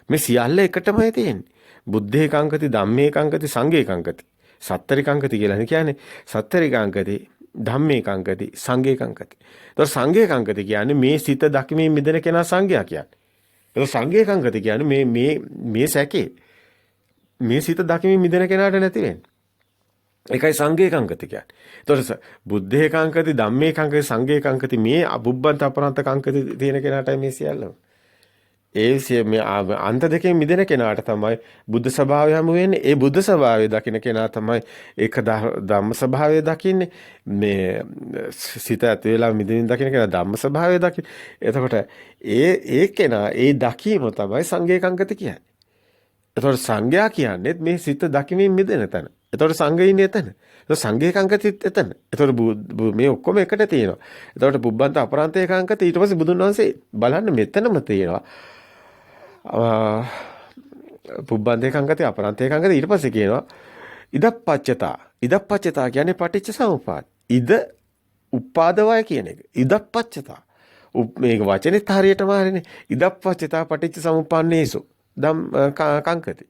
මේ සියල්ල එකටමයි තියෙන්නේ. බුද්ධේ කංකති, ධම්මේ කංකති, සංඝේ කංකති. සත්තරික කංකති කියලා කියන්නේ සත්තරික කංකති, ධම්මේ කංකති, සංඝේ කංකති. ඒතකොට සංඝේ කංකති කියන්නේ මේ සිත දකිමින් මිදෙන කෙනා සංඝයා කියන්නේ. ඒතකොට සංඝේ කංකති කියන්නේ මේ සැකේ මේ සිත දකිමින් මිදෙන කෙනාට නැති වෙන්නේ. ඒකයි සංඝේ කංකති කියන්නේ. ඒතකොට බුද්ධේ කංකති, ධම්මේ කංකති, සංඝේ කංකති මේ අබුබ්බන්ත අපරන්ත කංකති තියෙන කෙනාටයි මේ සියල්ලම. මේ අන්ත දෙකෙන් මිදෙන කෙනාට තමයි බුද්ධ ස්වභාවය හමු වෙන්නේ. ඒ බුද්ධ ස්වභාවය දකින්න කෙනා තමයි ඒක ධම්ම ස්වභාවය දකින්නේ. මේ සිත ඇති වෙලා මිදෙනින් දකින්න කෙනා ධම්ම ස්වභාවය දකින්න. එතකොට ඒ කෙනා ඒ දකීම තමයි සංඝේ කංකති කියන්නේ. එතකොට සංඝයා කියන්නේ මේ සිත දකිමින් මිදෙන තැන. එතකොට සංඝය ඉන්නේ එතන. එතකොට සංඝේ කංකතිත් එතන. එතකොට මේ ඔක්කොම එකට තියෙනවා. එතකොට පුබ්බන්ත අපරාන්තේ කංකති ඊට පස්සේ බුදුන් වහන්සේ බලන්න මෙතනම තියෙනවා. පුබ්බන්තේ කංකති අපරාන්තේ කංකති ඊට පස්සේ කියනවා ඉදප්පච්චතා කියන්නේ පටිච්ච සමුප්පාද. ඉද උපාදවය කියන එක. ඉදප්පච්චතා. මේක වචනේත් හරියටම හරිනේ. ඉදප්පච්චතා පටිච්ච සමුප්පන්නේසු කංකති.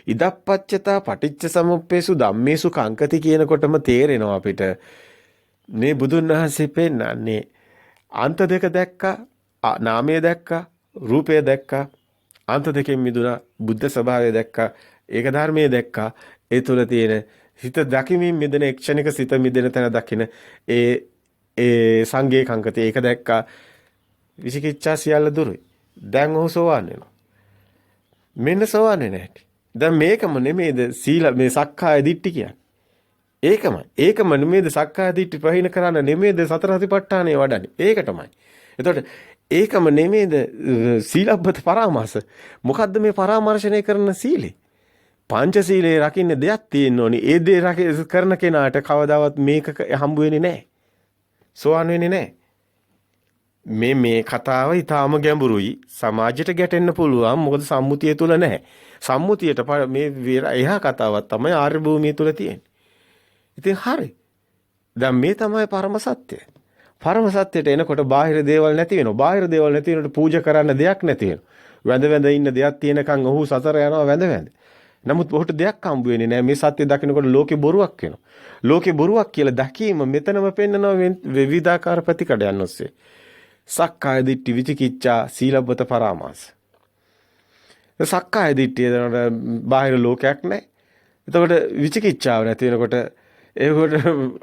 ඉදප්පච්චතා පටිච්ච සමුප්පේසු ධම්මේසු කංකති කියනකොටම තේරෙනවා අපිට මේ බුදුන් වහන්සේ පෙන්නන්නේ අන්ත දෙක දැක්කා, නාමය දැක්කා, රූපය දැක්කා, අන්ත දෙකෙන් මිදුණා, බුද්ධ ස්වභාවය දැක්කා, ඒක ධර්මයේ දැක්කා. ඒ තුල තියෙන හිත දකිමින් මිදෙන ක්ෂණික සිත මිදෙන තැන දකින ඒ සංඝේ කංකති ඒක දැක්කා. විචිකිච්ඡා සියල්ල දුරුයි. දැන් ඔහු සෝවාන් වෙනවා. මෙන්න සෝවාන් වෙන්නේ නැහැටි. දැන් මේකම නෙමෙයිද සීල මේ සක්කාය දිට්ඨි කියන්නේ. ඒකම නෙමෙයිද සක්කාය දිට්ඨි ප්‍රහීන කරන්න නෙමෙයිද සතර සතිපට්ඨානය වඩන්නේ. ඒක තමයි. එතකොට ඒකම නෙමෙයිද සීලබ්බත පරාමාස. මොකද්ද මේ පරාමර්ශණය කරන සීලේ? පංච සීලේ රකින්න දෙයක් තියෙන්න ඕනි. ඒ දේ කරන කෙනාට කවදාවත් මේක හම්බ වෙන්නේ නැහැ. සෝවන් වෙන්නේ නැහැ. මේ කතාව ඊටාම ගැඹුරුයි. සමාජයට ගැටෙන්න පුළුවන්. මොකද සම්මුතිය තුල නැහැ. සම්මුතියට මේ එහා කතාවක් තමයි ආර්ය භූමිය තුල තියෙන්නේ. ඉතින් හරි. දැන් මේ තමයි පරම සත්‍යය. පරම සත්‍යයට එනකොට බාහිර දේවල් නැති වෙනවා. බාහිර දේවල් නැති වෙනකොට පූජා කරන්න දෙයක් නැති වෙනවා. වැඳ ඉන්න දෙයක් තියෙනකන් ඔහු සතර යනවා වැඳ. නමුත් ඔහුට දෙයක් හම්බ වෙන්නේ නැහැ. මේ සත්‍ය දකිනකොට ලෝකේ බොරුවක් වෙනවා. ලෝකේ බොරුවක් කියලා දැකීම මෙතනම පෙන්නනවා විවිධාකාර ප්‍රතිකඩයන් ඔස්සේ. සක්කාය දිට්ඨි, විචිකිච්ඡා, සීලබ්බත පරාමාස. සක්කාය දිට්ඨිය දනට බාහිර ලෝකයක් නැහැ. එතකොට විචිකිච්ඡාව නැති වෙනකොට ඒකට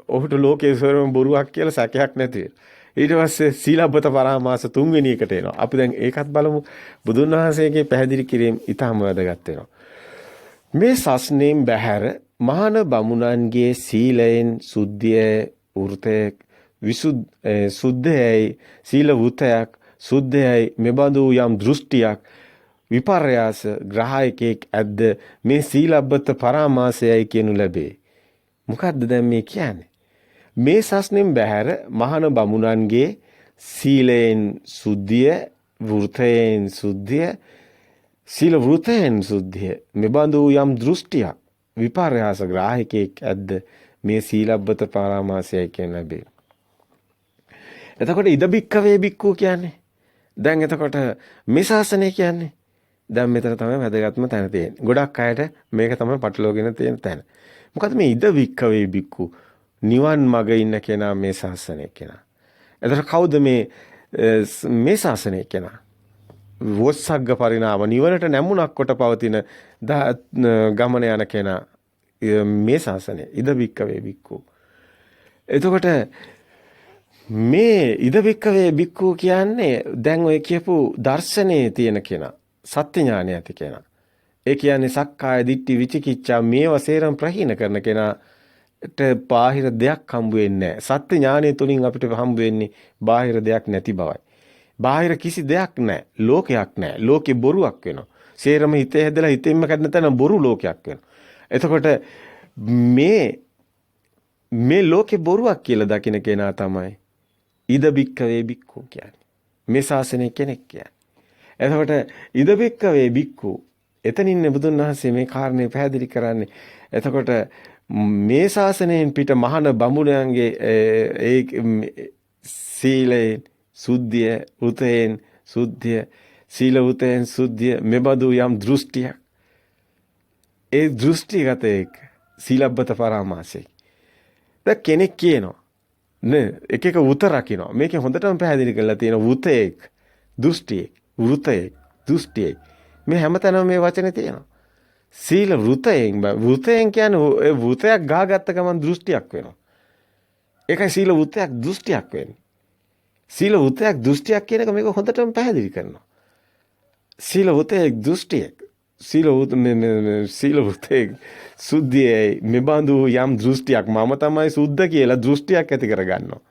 ඔහුට ලෝකයේ ස්වරම බොරුවක් කියලා සැකයක් නැති වෙනවා. ඊට පස්සේ සීලබ්බත පරාමාස තුන්වෙනි එකට එනවා. අපි දැන් ඒකත් බලමු. බුදුන් වහන්සේගේ පැහැදිලි කිරීම ඉතාම වැදගත් වෙනවා. මේ සස්නේම් බැහැර මහාන බමුණන්ගේ සීලයෙන් සුද්ධිය වෘතේ සුද්ධයයි සීල වෘතයක් සුද්ධයයි මෙබඳු යම් දෘෂ්ටියක් විපර්යාස ග්‍රහයකෙක් ඇද්ද මේ සීලබ්බත පරාමාසයයි කියනු ලැබේ. මොකද්ද දැන් මේ කියන්නේ? මේ සස්නෙන් බැහැර මහාන බමුණන්ගේ සීලයෙන් සුද්ධිය වෘතයෙන් සුද්ධිය සීල වෘතයෙන් සුද්ධිය මෙබඳු යම් දෘෂ්ටියක් විපර්යාස ග්‍රාහකෙක් ඇද්ද මේ සීලබ්බත පරාමාසයයි කියන ලැබේ. එතකොට ඉද බික්කවේ බික්කු කියන්නේ දැන් එතකොට මේ ශාසනය කියන්නේ දැන් මෙතන තමයි වැදගත්ම තැන තියෙන්නේ. ගොඩක් අයට මේක තමයි පටලවාගෙන තියෙන තැන. මොකද මේ ඉද බික්කවේ බික්කු නිවන් මඟ ඉන්න කෙනා මේ ශාසනය කෙනා. එතකොට කවුද මේ ශාසනය කෙනා? වොස්සග්ග පරිණාම නිවනට නැමුණක් කොට පවතින ගමන යන කෙනා මේ ශාසනය ඉද බික්කවේ බික්කු. එතකොට මේ ඉද බික්කවේ බික්කු කියන්නේ දැන් ඔය කියපු දර්ශනයේ තියෙන කෙනා, සත්‍ය ඥානය ඇති කෙනා. ඒ කියන්නේ සක්කාය දිට්ඨි විචිකිච්ඡා මේව සේරම ප්‍රහීන කරන කෙනාට බාහිර දෙයක් හම්බ වෙන්නේ නැහැ. සත්‍ය ඥානය තුලින් අපිට හම්බ වෙන්නේ බාහිර දෙයක් නැති බවයි. බාහිර කිසි දෙයක් නැහැ. ලෝකයක් නැහැ. ලෝකේ බොරුවක් වෙනවා. සේරම හිතේ හැදලා හිතෙන්ම කඩන තැන බොරු ලෝකයක් වෙනවා. එතකොට මේ ලෝකේ බොරුවක් කියලා දකින කෙනා තමයි ඉද බික්කවේ බික්කු කියන්නේ. මේ ශාසනයේ කෙනෙක් කියන්නේ. එතකොට ඉද බික්කවේ බික්කු එතනින් බුදුන් වහන්සේ මේ කාරණේ පැහැදිලි කරන්නේ. එතකොට මේ ශාසනයෙන් පිට මහාන බමුණයන්ගේ ඒ සීලයෙන් සුද්ධිය, උතයෙන් සුද්ධිය, සීල උතයෙන් සුද්ධිය මෙබඳු යම් දෘෂ්ටියක්. ඒ දෘෂ්ටිගත සීලබ්බත පරාමාසයි. දැන් කෙනෙක් කියනවා නේ එක උත රකින්න. මේකේ හොඳටම පැහැදිලි කරලා තියෙනවා උතේක්, දෘෂ්ටියෙක්, වෘතයෙක්, දෘෂ්ටියෙක්. මේ හැමතැනම මේ වචනේ තියෙනවා. සීල වෘතයෙන් කියන්නේ වෘතයක් ගහගත්ත ගමන් දෘෂ්ටියක් වෙනවා. ඒකයි සීල වෘතයක් දෘෂ්ටියක් වෙන්නේ. සීල වෘතයක් දෘෂ්ටියක් කියන එක මේක හොඳටම පැහැදිලි කරනවා. සීල වෘතයක් දෘෂ්ටියක්. සීල වෘතයක් සුද්ධියේ මෙබඳු යම් දෘෂ්ටියක් මම තමයි සුද්ධ කියලා දෘෂ්ටියක් ඇති කරගන්නවා.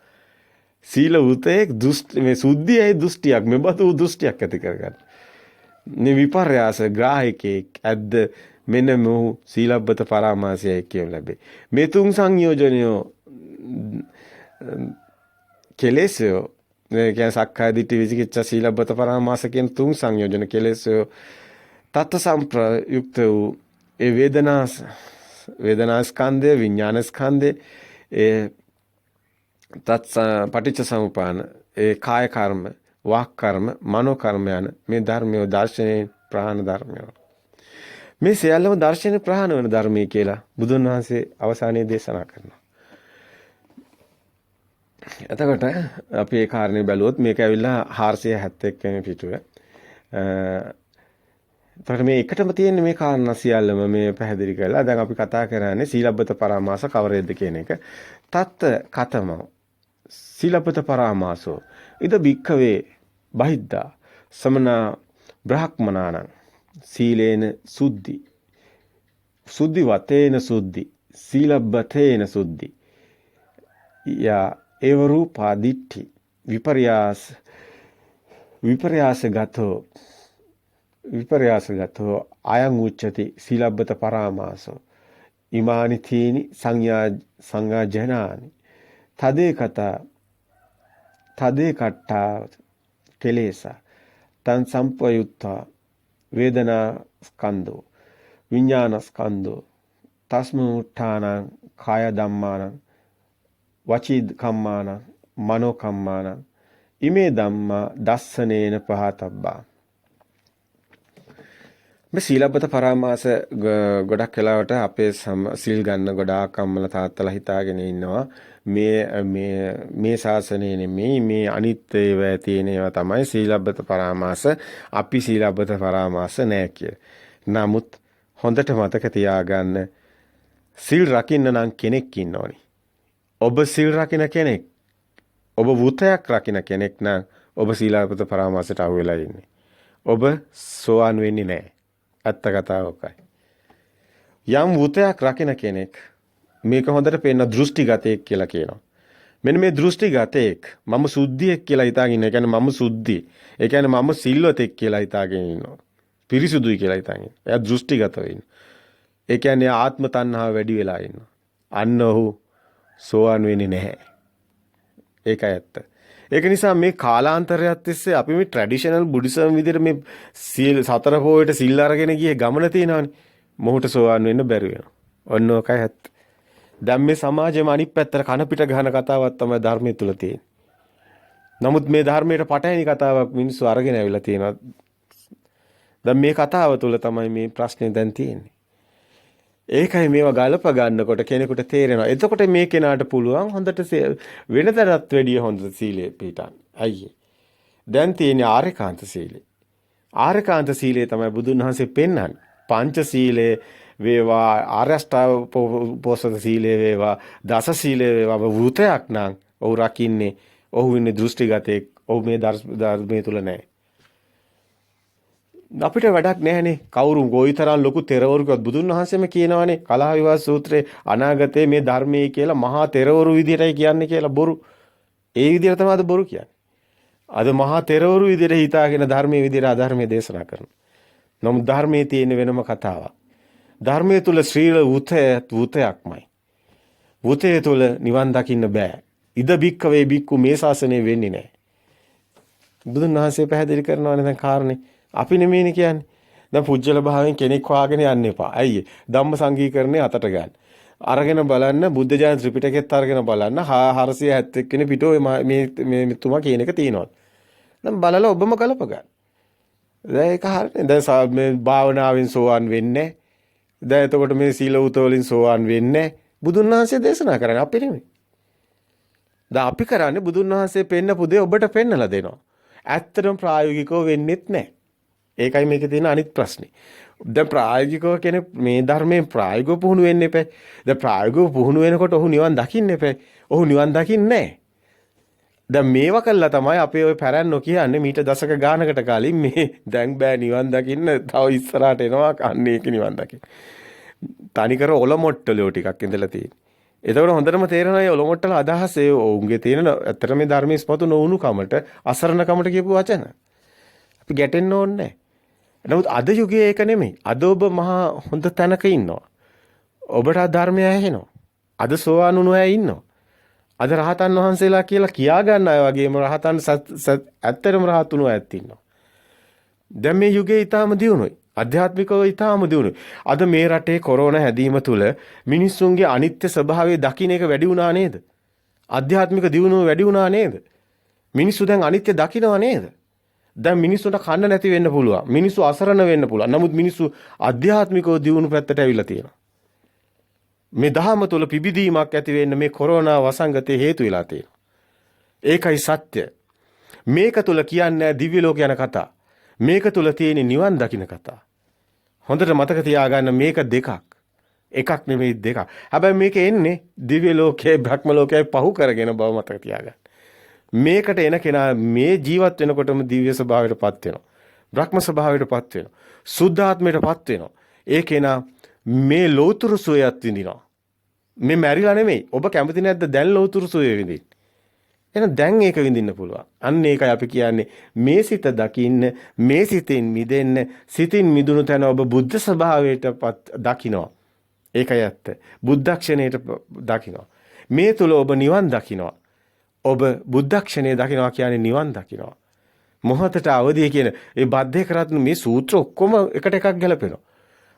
සීල වෘතයක් මේ සුද්ධියේ දෘෂ්ටියක් මෙබඳු දෘෂ්ටියක් ඇති කරගන්නවා. මේ විපර්යාස ග්‍රාහකෙක් ඇද්ද මෙන්න මොහු සීලබ්බත පරාමාසයයි කියන ලැබේ. මේ තුන් සංයෝජනය කෙලෙසය කියන්නේ සක්කාය දිට්ඨි විචිකිච්ඡා සීලබ්බත පරාමාස කියන තුන් සංයෝජන කෙලෙසය තත්ත්ව සංප්‍රයුක්ත වූ ඒ වේදනා ස්කන්ධය විඥාන ස්කන්ධය ඒ පටිච්ච සමුපාන ඒ කාය කර්ම වාක් කර්ම මනෝ කර්ම යන මේ ධර්මයේ දර්ශනයේ ප්‍රහාණ ධර්මය. මේ සියල්ලම දර්ශනයේ ප්‍රහාණ වෙන ධර්මයේ කියලා බුදුන් වහන්සේ අවසානයේ දේශනා කරනවා. එතකොට අපි ඒ කාරණේ බැලුවොත් මේක ඇවිල්ලා 471 වෙනි පිටුව. එතකොට මේ එකටම තියෙන මේ කාරණා සියල්ලම මේ පැහැදිලි කරලා දැන් අපි කතා කරන්නේ සීලබ්බත පරාමාස කවරේද කියන එක. තත් කතම සීලබ්බත පරාමාසෝ ඉද භික්ඛවේ බහිද්ධා සමනා බ්‍රහ්මනානං සීලේන සුද්ධි සුද්ධි වතේන සුද්ධි සීලබ්බතේන සුද්ධි යා ඒව රූපා දිට්ඨි විපර්යාසගතෝ අයං උච්චති සීලබ්බත පරාමාසෝ ඉමානි තීනි සංඥාජනානි තදේ කට්ඨා කෙලේසා තං සම්පයුත්තා වේදනා ස්කන්ධෝ විඥාන ස්කන්ධෝ තස්මුත්ථානං කාය ධම්මානං වචී කම්මානං මනෝ කම්මානං ඉමේ ධම්මා දස්සනේන පහතබ්බා. මේ සීලබ්බත පරාමාස ගොඩක් වෙලාවට අපේ සීල් ගන්න ගොඩාක් අම්මලා තාත්තලා හිතාගෙන ඉන්නවා මේ ශාසනයේ නෙමෙයි මේ අනිත් ඒවා තියෙන ඒවා තමයි සීලබ්බත පරාමාස. අපි සීලබ්බත පරාමාස නෑ කිය. නමුත් හොඳට මතක තියාගන්න සීල් රකින්න නම් කෙනෙක් ඉන්න ඕනි. ඔබ සීල් රකින්න කෙනෙක්, ඔබ වෘතයක් රකින්න කෙනෙක් නම් ඔබ සීලබ්බත පරාමාසයට අහු වෙලා ඉන්නේ. ඔබ සෝවාන් වෙන්නේ නෑ. ඇත්ත කතාවකයි. යම් වෘතයක් රකින්න කෙනෙක් මේක හොඳට පේන දෘෂ්ටිගතයෙක් කියලා කියනවා. මෙන්න මේ දෘෂ්ටිගතයෙක් මම සුද්ධියෙක් කියලා හිතාගෙන ඉන්න. ඒ කියන්නේ මම සුද්ධි. ඒ කියන්නේ මම සිල්වතෙක් කියලා හිතාගෙන ඉන්නවා. පිරිසුදුයි කියලා හිතාගෙන. එයා දෘෂ්ටිගතව ඉන්න. ඒ කියන්නේ ආත්ම තණ්හාව වැඩි වෙලා ඉන්නවා. අන්න ඔහු සෝවාන් වෙන්නේ නැහැ. ඒකයි ඇත්ත. ඒක නිසා මේ කාලාන්තරයක් තිස්සේ අපි මේ ට්‍රැඩිෂනල් බුද්දිසම් විදිහට මේ සීල් සතර පොයට සිල් අරගෙන ගියේ ගමන තියෙනවානේ. මොහොත සෝවාන් වෙන්න බැරි වෙනවා. ඔන්න ඔකයි ඇත්ත. දැන් මේ සමාජයේම අනිත් පැත්තට කන පිට ගහන කතාවක් තමයි ධර්මයේ තුල තියෙන්නේ. නමුත් මේ ධර්මයට පටහැනි කතාවක් මිනිස්සු අරගෙන ඇවිල්ලා තියෙනවා. දැන් මේ කතාව තුල තමයි මේ ප්‍රශ්නේ දැන් තියෙන්නේ. ඒකයි මේවා ගලප ගන්නකොට කෙනෙකුට තේරෙනවා. එතකොට මේ කෙනාට පුළුවන් හොඳට වෙනතරත් වැඩිය හොඳ සීලය පිළිපදන්න. අයියේ. දැන් තියෙන්නේ ආර්යකාන්ත සීලය. ආර්යකාන්ත සීලය තමයි බුදුන් වහන්සේ පෙන්වන්නේ. පංච සීලය වේවා ආර්ය අෂ්ටාංග පොසත සීලය වේවා දස සීලය වේවා වෘතයක් නම් ඔහු රකින්නේ ඔහු ඉන්නේ දෘෂ්ටිගතෙක්. ඔහු මේ ධර්මයේ තුල නැහැ. අපිට වැඩක් නැහැනේ. කවුරු ගෝයිතරම් ලොකු තෙරවරුකවත් බුදුන් වහන්සේම කියනවානේ කලහ විවාහ සූත්‍රයේ අනාගතයේ මේ ධර්මයේ කියලා මහා තෙරවරු විදියටයි කියන්නේ කියලා බොරු. ඒ විදියට තමයි අද බොරු කියන්නේ. අද මහා තෙරවරු විදියට හිතාගෙන ධර්මයේ විදියට අධර්මයේ දේශනා කරනවා. නමුත් ධර්මයේ තියෙන වෙනම කතාවක්. ධර්මයේ තුල ශ්‍රීල වූතයක්මයි. වූතය තුල නිවන් දකින්න බෑ. ඉද බික්කවේ බික්කු මේ ශාසනය වෙන්නේ නැහැ. බුදුන් වහන්සේ පැහැදිලි කරනවානේ දැන් කාරණේ. අපි නෙමෙයිනේ කියන්නේ. දැන් පුජ්‍යල භාවයෙන් කෙනෙක් වාගෙන යන්න එපා. ඇයි? ධම්ම සංගීකරණේ අතට ගන්න. අරගෙන බලන්න බුද්ධ ජාන ත්‍රිපිටකෙත් අරගෙන බලන්න 471 වෙනි පිටුවේ මේ තුමා කියන එක තියෙනවා. දැන් බලලා ඔබම කලප ගන්න. දැන් ඒක හරිනේ. දැන් මේ භාවනාවෙන් සෝවන් වෙන්නේ. දැන් එතකොට මේ සීල උත වලින් සෝවන් වෙන්නේ. බුදුන් වහන්සේ දේශනා කරන්නේ අපි නෙමෙයි. දැන් අපි කරන්නේ බුදුන් වහන්සේ පෙන්නපු දේ ඔබට පෙන්නලා දෙනවා. ඇත්තටම ප්‍රායෝගිකව වෙන්නේත් නැහැ. ඒකයි මේකේ තියෙන අනිත් ප්‍රශ්නේ. දැන් ප්‍රායෝගිකව කෙනෙක් මේ ධර්මයෙන් ප්‍රායෝගිකව පුහුණු වෙන්න එපා. දැන් ප්‍රායෝගිකව පුහුණු වෙනකොට ඔහු නිවන් දකින්න එපා. ඔහු නිවන් දකින්නේ නැහැ. දැන් මේවා කළා තමයි අපේ ওই පැරැන්නෝ කියන්නේ මීට දශක ගානකට කලින් මේ දැන් බෑ නිවන් දකින්න තව ඉස්සරහට එනවා අන්න ඒක නිවන් දකින්න. තනිකර ඔලොමොට්ටලියෝ ටිකක් ඉඳලා තියෙන්නේ. එතකොට හොඳටම තේරෙනවා මේ ඔලොමොට්ටල අදහස ඒ ඔවුන්ගේ තියෙන ඇත්තට මේ ධර්මයේ ස්පතු නොවුණු කමට අසරණ කමට කියපු වචන. අපි ගැටෙන්න ඕනේ නැහැ. නමුත් අද යුගයේ ඒක නෙමෙයි. අද ඔබ මහා හොඳ තැනක ඉන්නවා. ඔබට ධර්මය ඇහෙනවා. අද සෝවාන් වුණු අය ඉන්නවා. අද රහතන් වහන්සේලා කියලා කියා ගන්න අය වගේම රහතන් ඇත්තටම රහත් වුණු අයත් ඉන්නවා. දැන් මේ යුගයේ ඊටාම දියුණුයි. අධ්‍යාත්මිකව ඊටාම දියුණුයි. අද මේ රටේ කොරෝනා හැදීම තුළ මිනිස්සුන්ගේ අනිත්‍ය ස්වභාවය දකින්න එක වැඩි වුණා නේද? අධ්‍යාත්මික දියුණුව වැඩි වුණා නේද? මිනිස්සු දැන් අනිත්‍ය දකිනවා නේද? දැන් මිනිස්සුන්ට කන්න නැති වෙන්න පුළුවන්. මිනිස්සු අසරණ වෙන්න පුළුවන්. නමුත් මිනිස්සු අධ්‍යාත්මිකව දියුණු පැත්තට ඇවිල්ලා තියෙනවා. මේ දහම තුළ පිබිදීමක් ඇති වෙන්න මේ කොරෝනා වසංගතේ හේතු වෙලා තියෙනවා. ඒකයි සත්‍ය. මේක තුළ කියන්නේ දිව්‍ය ලෝක යන කතා. මේක තුළ තියෙන නිවන් දකින්න කතා. හොඳට මතක තියාගන්න මේක දෙකක්. එකක් නෙමෙයි දෙකක්. හැබැයි මේක එන්නේ දිව්‍ය ලෝකයේ භ්‍රම ලෝකයේ පහු කරගෙන බව මතක තියාගන්න. මේකට එන කෙනා මේ ජීවත් වෙනකොටම දිව්‍ය ස්වභාවයටපත් වෙනවා. භ්‍රම ස්වභාවයටපත් වෙනවා. සුද්ධාත්මයටපත් වෙනවා. ඒ කෙනා මේ ලෝතුරු සෝයත් විඳිනවා. මේ මැරිලා නෙමෙයි. ඔබ කැමති නැද්ද දැන් ලෝතුරු සෝය විඳින්න? එහෙනම් දැන් ඒක විඳින්න පුළුවන්. අන්න ඒකයි අපි කියන්නේ මේ සිත දකින්න, මේ සිතෙන් මිදෙන්න, සිතින් මිදුණු තැන ඔබ බුද්ධ ස්වභාවයටපත් දකිනවා. ඒකයි ඇත්ත. බුද්ධක්ෂණයට දකිනවා. මේ තුල ඔබ නිවන් දකිනවා. ඔබ බුද්ධක්ෂණය දකිනවා කියන්නේ නිවන් දකිනවා. මොහතට අවදිය කියන ඒ බද්ධේ කරත් මේ සූත්‍ර ඔක්කොම එකට එකක් ගැලපෙනවා.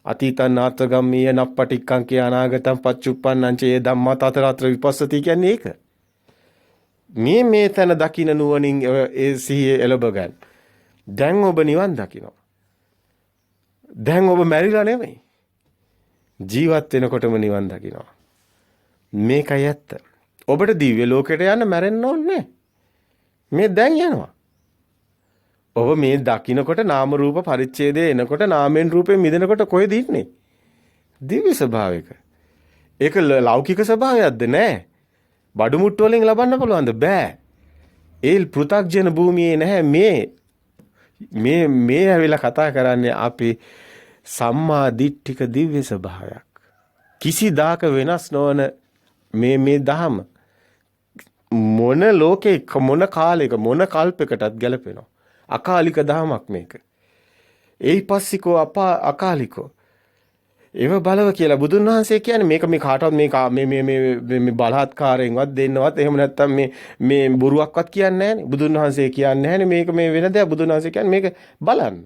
අතීතං නාත්ගම්මීය නප්පටික්කං කිය අනාගතං පච්චුප්පන්නං චේ ධම්මා තතරත්‍ර විපස්සති කියන්නේ ඒක. මේ තැන දකින්න නුවණින් ඒ සිහිය එළඹ ගන්න. දැන් ඔබ නිවන් දකිනවා. දැන් ඔබ මැරිලා නෙමෙයි. ජීවත් වෙනකොටම නිවන් දකිනවා. මේකයි ඇත්ත. ඔබට දිව්‍ය ලෝකයට යන්න මැරෙන්න ඕනේ. මේ දැන් යනවා. ඔබ මේ දකින්නකොට නාම රූප පරිච්ඡේදය එනකොට නාමෙන් රූපෙන් මිදෙනකොට කොහෙද ඉන්නේ? දිව්‍ය ස්වභාවයක. ඒක ලෞකික ස්වභාවයක්ද නෑ. බඩු මුට්ටු වලින් ලබන්න පුළුවන්ද? බෑ. ඒ පෘථග්ජන භූමියේ නැහැ මේ ඇවිල්ලා කතා කරන්නේ අපි සම්මා දිට්ඨික දිව්‍ය ස්වභාවයක්. කිසිදාක වෙනස් නොවන මේ දහම මොන ලෝකේ මොන කාලයක මොන කල්පයකටත් ගැලපෙනවා. අකාලික දහමක් මේක. ඒයිපස්සිකෝ අකාලිකෝ. ඒව බලව කියලා බුදුන් වහන්සේ කියන්නේ මේක මේ කාටවත් මේ බලහත්කාරයෙන්වත් දෙන්නවත් එහෙම නැත්නම් මේ බොරුවක්වත් කියන්නේ නැහැනේ. බුදුන් වහන්සේ කියන්නේ නැහැනේ මේක මේ වෙන දෙයක්. බුදුන් වහන්සේ කියන්නේ මේක බලන්න.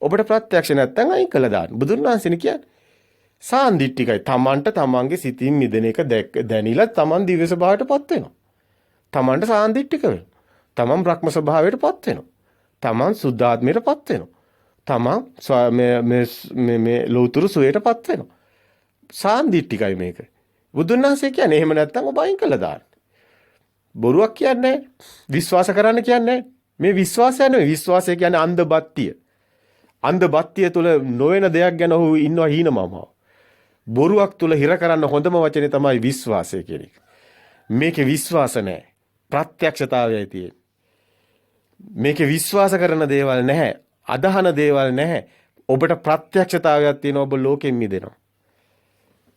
ඔබට ප්‍රත්‍යක්ෂ නැත්නම් අයින් කළා දාන්න. බුදුන් වහන්සේනේ කියන්නේ. සාන්දිටිකයි. තමන්ට තමන්ගේ සිතින් මිදෙන එක දැනিলা තමන් දිව්‍ය ස්වභාවයටපත් වෙනවා. තමන්ට සාන්දිටික වෙනවා. තමන් බ්‍රහ්ම ස්වභාවයටපත් වෙනවා. තමන් සුද්ධාත්මයටපත් වෙනවා. තමන් මේ ලෝතුරු සුවයටපත් වෙනවා. සාන්දිටිකයි මේක. බුදුන් වහන්සේ කියන්නේ එහෙම නැත්නම් ඔබ අයින් කළා දාන්න. බොරුවක් කියන්නේ නැහැ. විශ්වාස කරන්න කියන්නේ නැහැ. මේ විශ්වාසය නෙවෙයි. විශ්වාසය කියන්නේ අන්ධබත්තිය. අන්ධබත්තිය තුල නොවන දෙයක් ගැන ඔහු ඉන්නවා හීනමම. බොරුවක් තුල හිර කරන්න හොඳම වචනේ තමයි විශ්වාසය කියන එක. මේකේ විශ්වාස නැහැ. ප්‍රත්‍යක්ෂතාවයයි තියෙන්නේ. මේකේ විශ්වාස කරන දේවල් නැහැ. අදහන දේවල් නැහැ. ඔබට ප්‍රත්‍යක්ෂතාවයක් තියෙනවා ඔබ ලෝකෙන් මිදෙනවා.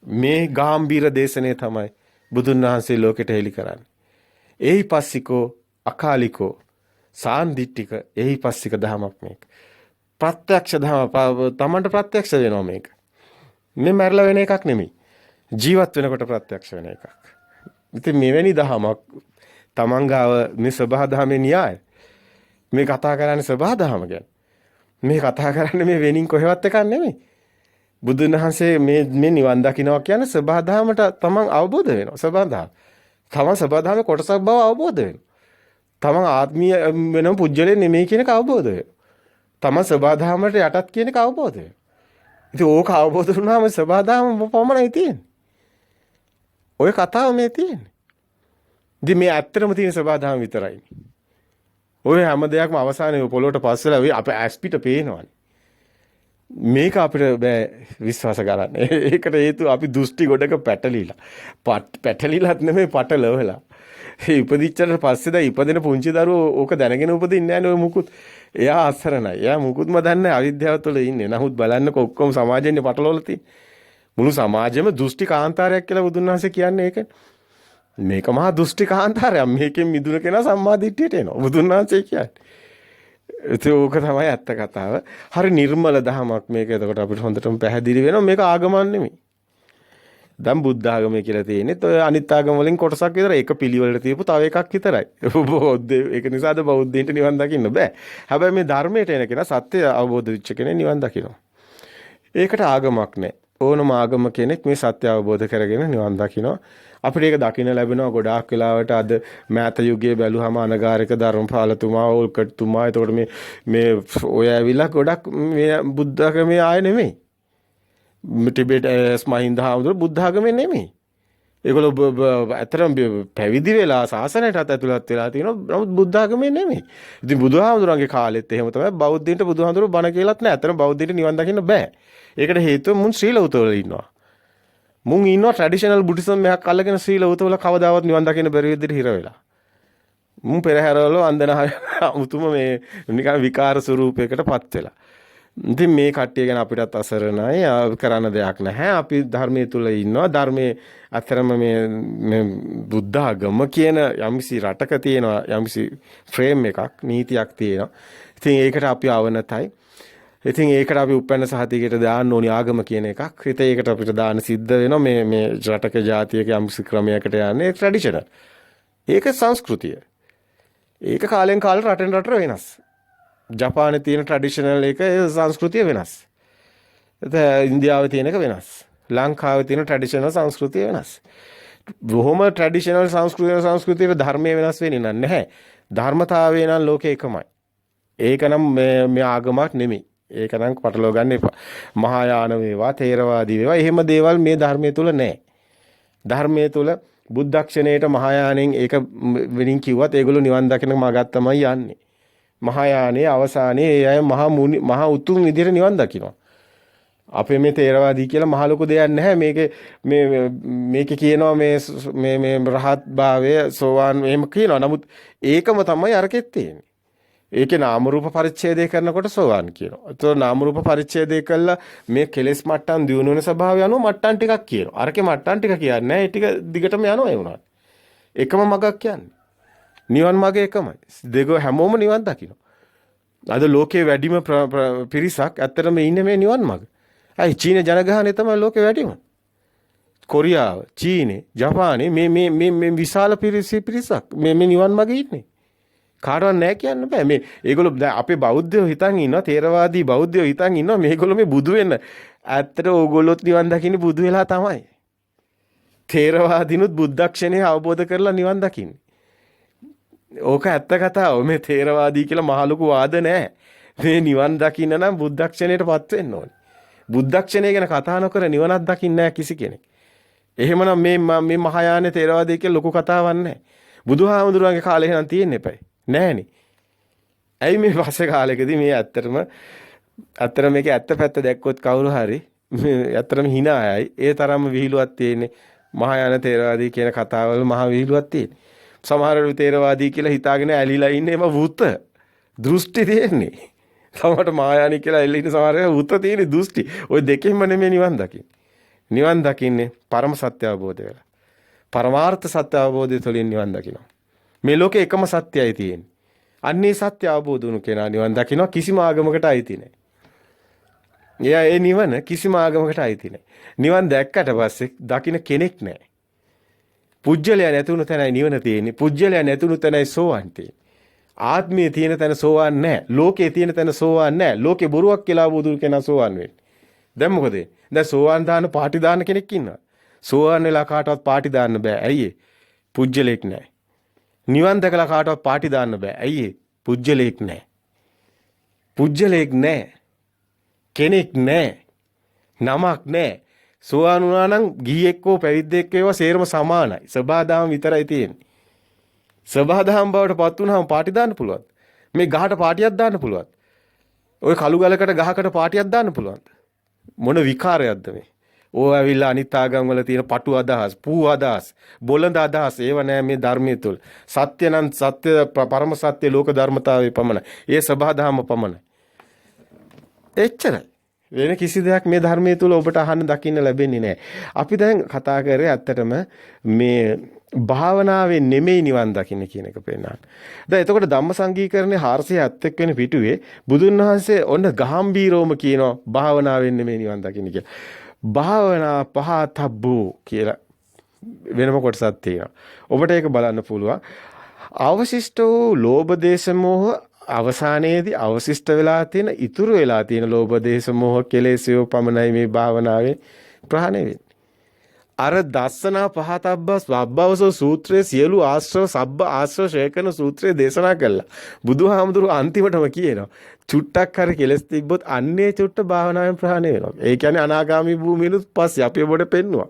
මේ ගාම්භීර දේශනේ තමයි බුදුන් වහන්සේ ලෝකෙට හෙළි කරන්නේ. එහිපස්සිකෝ අකාලිකෝ සාන්දිටික එහිපස්සික ධමයක් මේක. ප්‍රත්‍යක්ෂ ධම තමන්ට ප්‍රත්‍යක්ෂ වෙනවා මේක. මේ මැරලා වෙන එකක් නෙමෙයි. ජීවත් වෙනකොට ප්‍රත්‍යක්ෂ වෙන එකක්. ඉතින් මෙවැනි ධමයක් තමන් ගාව මේ සබහා ධමේ න්‍යාය. මේ කතා කරන්නේ සබහා ධම ගැන. මේ කතා කරන්නේ මේ වෙනින් කොහෙවත් එකක් නෙමෙයි. බුදුන් වහන්සේ මේ නිවන් දකින්නවා කියන්නේ සබහා ධමයට තමන් අවබෝධ වෙනවා. සබහා ධම. තමන් සබහා ධමේ කොටසක් බව අවබෝධ වෙනවා. තමන් ආත්මීය වෙනම පුජ්‍යලේ නෙමෙයි කියන එක අවබෝධ වෙනවා. තමන් සබහා ධමයට යටත් කියන එක අවබෝධ වෙනවා. ඉතින් ඕක අවබෝධ වුණාම සබහා ධම පමණයි තියෙන්නේ. ඔය කතාව මේ තියෙන්නේ. ඉතින් මේ ඇත්තටම තියෙන සබහා ධම විතරයි. ඔය හැම දෙයක්ම අවසානයේ පොළොවට පස්සලා වෙයි අපේ ඇස් පිට පේනවනේ. මේක අපිට බෑ විශ්වාස කරන්න. ඒකට හේතුව අපි දෘෂ්ටි ගොඩක පැටලිලා. පැටලිලත් නෙමෙයි පටලවලා. ඒ ඉපදිච්චට පස්සේ දැන් ඉපදෙන පුංචි දරුවෝ ඕක දැනගෙන උපදින්නේ නැහැ නේ මුකුත්. එයා අසරණයි. එයා මුකුත්ම දන්නේ නැහැ අවිද්‍යාව තුළ ඉන්නේ. නමුත් බලන්නකො ඔක්කොම සමාජෙන්නේ පටලවලා තියෙන්නේ. මුළු සමාජෙම දෘෂ්ටි කාන්තාරයක් කියලා බුදුන් වහන්සේ කියන්නේ ඒක. මේක මහා දෘෂ්ටි කාන්තාරයක්. මේකෙන් මිදුණ කෙනා සම්මා දිට්ඨියට එනවා. බුදුන් වහන්සේ කියන්නේ. ඒක තමයි ඇත්ත කතාව. හරි නිර්මල දහමක් මේක. එතකොට අපිට හොඳටම පැහැදිලි වෙනවා මේක ආගමක් නෙමෙයි. දැන් බුද්ධ ආගමයි කියලා තියෙන්නේ. ඔය අනිත් ආගම වලින් කොටසක් විතර ඒක පිළිවෙලට තියපු තව එකක් විතරයි. ඒක නිසාද බෞද්ධයින්ට නිවන් දකින්න බෑ. හැබැයි මේ ධර්මයට එන කෙනා සත්‍ය අවබෝධ වෙච්ච කෙනෙක් නිවන් දකිනවා. ඒකට ආගමක් නැහැ. ඕනම ආගම කෙනෙක් මේ සත්‍ය අවබෝධ කරගෙන නිවන් දකිනවා. අපිට ඒක දකින්න ලැබෙනවා ගොඩාක් වෙලාවට අද මෑත යුගයේ බැලුවම අනගාരിക ධර්මපාලතුමා ඕල්කට්තුමා එතකොට මේ ඔය ඇවිල්ලා ගොඩක් මේ බුද්ධ ආගමේ ආය නෙමෙයි. ටිබෙට් ස්මහින්ද හාමුදුරුවෝ බුද්ධ ආගමේ නෙමෙයි. ඒගොල්ලෝ අතරම පැවිදි වෙලා සාසනයටත් ඇතුළත් වෙලා තියෙනවා. නමුත් බුද්ධ ආගමේ නෙමෙයි. ඉතින් බුදුහාමුදුරන්ගේ කාලෙත් එහෙම තමයි බෞද්ධයින්ට බුදුහාමුදුරුවෝ බණ කියලාත් නැහැ. අතන බෞද්ධයින්ට නිවන් දකින්න බෑ. ඒකට හේතුව මුන් ශ්‍රී ලෞතවල ඉන්නවා. මුන් ඉන්නවා ට්‍රැඩිෂනල් බුද්දිසම් එකක් අල්ලගෙන ශ්‍රී ලෞතවල කවදාවත් නිවන් දකින්න බැරි විදිහට හිර වෙලා. මුන් පෙරහැරවල වන්දනා උතුම මේ නිකන් විකාර ස්වරූපයකටපත් වෙලා. ඉතින් මේ කට්ටිය ගැන අපිටත් අසරණයි කරන්න දෙයක් නැහැ. අපි ධර්මයේ තුල ඉන්නවා. ධර්මයේ අතරම මේ බුද්ධ ආගම කියන යම්සි රටක තියෙනවා යම්සි ෆ්‍රේම් එකක් නීතියක් තියෙනවා. ඉතින් ඒකට අපි අවනතයි. ඉතින් ඒකට අපි උපැන්න සහතිකයට දාන්න ඕනි ආගම කියන එකක්. ඉතින් ඒකට අපිට දාන්න සිද්ධ වෙනවා මේ රටක ජාතියක යම්සි ක්‍රමයකට යන්නේ ට්‍රැඩිෂනල්. ඒක සංස්කෘතිය. ඒක කාලෙන් කාලට රටෙන් රට වෙනස්. ජපානයේ තියෙන ට්‍රැඩිෂනල් එක සංස්කෘතිය වෙනස්. ඉන්දියාවේ තියෙන එක වෙනස්. ලංකාවේ තියෙන ට්‍රැඩිෂනල් සංස්කෘතිය වෙනස්. බොහොම ට්‍රැඩිෂනල් සංස්කෘතියේ ධර්මයේ වෙනස් වෙන්නේ නැහැ. ධර්මතාවය නම් ලෝකේ එකමයි. ඒක නම් මේ ආගමක් නෙමෙයි. ඒක නම් පටලව ගන්න එපා. මහායාන වේවා, තේරවාදී වේවා, එහෙම දේවල් මේ ධර්මයේ තුල නැහැ. ධර්මයේ තුල බුද්ධක්ෂණයට මහායානෙන් ඒක වෙනින් කිව්වත් ඒගොල්ලෝ නිවන් දකින්න මාගත් තමයි යන්නේ. මහායානයේ අවසානයේ ඒ අය මහා උතුම් විදිහට නිවන් දකිනවා. අපේ මේ තේරවාදී කියලා මහ ලොකු දෙයක් නැහැ. මේකේ කියනවා මේ රහත් භාවය සෝවාන් එහෙම කියනවා. නමුත් ඒකම තමයි අරකෙත් තියෙන්නේ. ඒකේ නාම රූප පරිච්ඡේදය කරනකොට සෝවාන් කියනවා. ඒතකොට නාම රූප පරිච්ඡේදය කළා මේ කෙලෙස් මට්ටම් දියුණු වෙන ස්වභාවය අනුව මට්ටම් ටිකක් කියනවා. අරකේ මට්ටම් ටික කියන්නේ නැහැ. ඒ ටික දිගටම යනවා ඒ වුණාට. එකම මගක් කියන්නේ. නිවන් මාර්ගය එකමයි. දෙකෝ හැමෝම නිවන් දකින්න. අද ලෝකයේ වැඩිම පිරිසක් ඇත්තටම ඉන්නේ මේ නිවන් මාර්ග. අයි චීන ජනගහනය තමයි ලෝකේ වැඩිම. කොරියාව, චීනේ, ජපානේ මේ විශාල පිරිසක් මේ නිවන් මාර්ගේ ඉන්නේ. කාටවත් නැහැ කියන්න බෑ. මේ ඒගොල්ලෝ දැන් අපේ බෞද්ධයෝ හිතන් ඉන්නවා, තේරවාදී බෞද්ධයෝ හිතන් ඉන්නවා මේගොල්ලෝ මේ බුදු වෙන්න. ඇත්තට ඕගොල්ලොත් නිවන් දකින්නේ බුදු වෙලා තමයි. තේරවාදීනුත් බුද්ධක්ෂණය අවබෝධ කරලා නිවන් දකින්නේ. ඕක ඇත්ත කතාව. මේ තේරවාදී කියලා මහ ලොකු වාද නැහැ. මේ නිවන් දකින්න නම් බුද්ධක්ෂණයටපත් වෙන්න ඕනේ. බුද්ධක්ෂණය ගැන කතා නොකර නිවනක් දකින්න නැහැ කිසි කෙනෙක්. එහෙමනම් මේ මහායාන තේරවාදී කියලා ලොකු කතාවක් නැහැ. බුදුහාමුදුරුවන්ගේ කාලේ එහෙනම් තියෙන්න එපයි. නැහනේ. ඇයි මේ පස්සේ කාලෙකදී මේ ඇත්තටම මේක ඇත්ත පැත්ත දැක්කොත් කවුරු හරි ඇත්තටම hina අයයි. ඒ තරම්ම විහිළුවක් තියෙන්නේ. මහායාන තේරවාදී කියන කතාවල මහා විහිළුවක් තියෙන්නේ. සමහර තේරවාදී කියලා හිතාගෙන ඇලිලා ඉන්නේ ඒවා වුත දෘෂ්ටි තියෙන්නේ. සමහරට මායානි කියලා එල්ලින සමහර උත්තර තියෙන දෘෂ්ටි. ওই දෙකෙන්ම නෙමෙයි නිවන් දකින්නේ. නිවන් දකින්නේ පරම සත්‍ය අවබෝධය වෙලා. පරමාර්ථ සත්‍ය අවබෝධය තුළින් නිවන් දකිනවා. මේ ලෝකේ එකම සත්‍යයයි තියෙන්නේ. අන්නේ සත්‍ය අවබෝධ වුණු කෙනා නිවන් දකිනවා කිසිම ආගමකට අයිති නැහැ. එයා ඒ නිවන කිසිම ආගමකට අයිති නැහැ. නිවන් දැක්කට පස්සේ දකින්න කෙනෙක් නැහැ. පුජ්‍යලයා නැතුණු තැනයි නිවන තියෙන්නේ. පුජ්‍යලයා නැතුණු තැනයි සෝවන් තියෙන්නේ. ආත්මයේ තියෙන තැන සෝවන් නැහැ. ලෝකයේ තියෙන තැන සෝවන් නැහැ. ලෝකේ බොරුවක් කියලා බුදුන් කෙනා සෝවන් වෙන්නේ. දැන් මොකද? දැන් සෝවන් දාන පාටි දාන කෙනෙක් ඉන්නවා. සෝවන් වෙලා කාටවත් පාටි දාන්න බෑ. ඇයි ඒ? පුජ්‍යලෙක් නැහැ. නිවන් දැකලා කාටවත් පාටි දාන්න බෑ. ඇයි ඒ? පුජ්‍යලෙක් නැහැ. පුජ්‍යලෙක් නැහැ. කෙනෙක් නැහැ. නමක් නැහැ. සෝවාන් වුණා නම් ගිහියෙක් හෝ පැවිද්දෙක් වේවා සේරම සමානයි. සබහාදහම විතරයි තියෙන්නේ. සබහාදහම බවට පත් වුණාම පාටි දාන්න පුළුවන්. මේ ගහට පාටියක් දාන්න පුළුවන්. ওই කළු ගලකට ගහකට පාටියක් දාන්න පුළුවන්. මොන විකාරයක්ද මේ? ඕවා ඇවිල්ලා අනිත් ආගම් වල තියෙන පටු අදහස්, පූ අදහස්, බොළඳ අදහස් ඒව නෑ මේ ධර්මයේ තුල. සත්‍ය නම් සත්‍ය පරම සත්‍ය ලෝක ධර්මතාවයේ පමණයි. ඒ සබහාදහම පමණයි. එච්චරයි. වෙන කිසි දෙයක් මේ ධර්මයේ තුල ඔබට අහන්න දකින්න ලැබෙන්නේ නැහැ. අපි දැන් කතා කරේ ඇත්තටම මේ භාවනාවෙන් නෙමෙයි නිවන් දකින්න කියන එක පෙන්නන්න. දැන් එතකොට ධම්මසංගීකරණේ 470 වෙනි පිටුවේ බුදුන් වහන්සේ ඔන්න ගාම්භීරවම කියනවා භාවනාවෙන් නෙමෙයි නිවන් දකින්න කියලා. භාවනා පහතබ්බෝ කියලා වෙනම කොටසක් තියෙනවා. ඔබට ඒක බලන්න පුළුවන්. අවශිෂ්ට වූ ලෝභ දේශ මොහ අවසානයේදී අවශිෂ්ට වෙලා තියෙන ඉතුරු වෙලා තියෙන ලෝභ දේශ මොහ කෙලෙස්යෝ පමණයි මේ භාවනාවේ ප්‍රහාණය වෙන්නේ. අර දස්සනා පහතබ්බ ස්වබ්බවසෝ සූත්‍රයේ සියලු ආශ්‍රව සබ්බ ආශ්‍රව ශේකන සූත්‍රයේ දේශනා කළා. බුදුහාමුදුරු අන්තිමටම කියනවා චුට්ටක් හරි කෙලස් තිබ්බොත් අන්නේ චුට්ට භාවනාවෙන් ප්‍රහාණය වෙනවා. ඒ කියන්නේ අනාගාමී භූමියලුත් පස්සේ අපි ඔබට පෙන්නවා.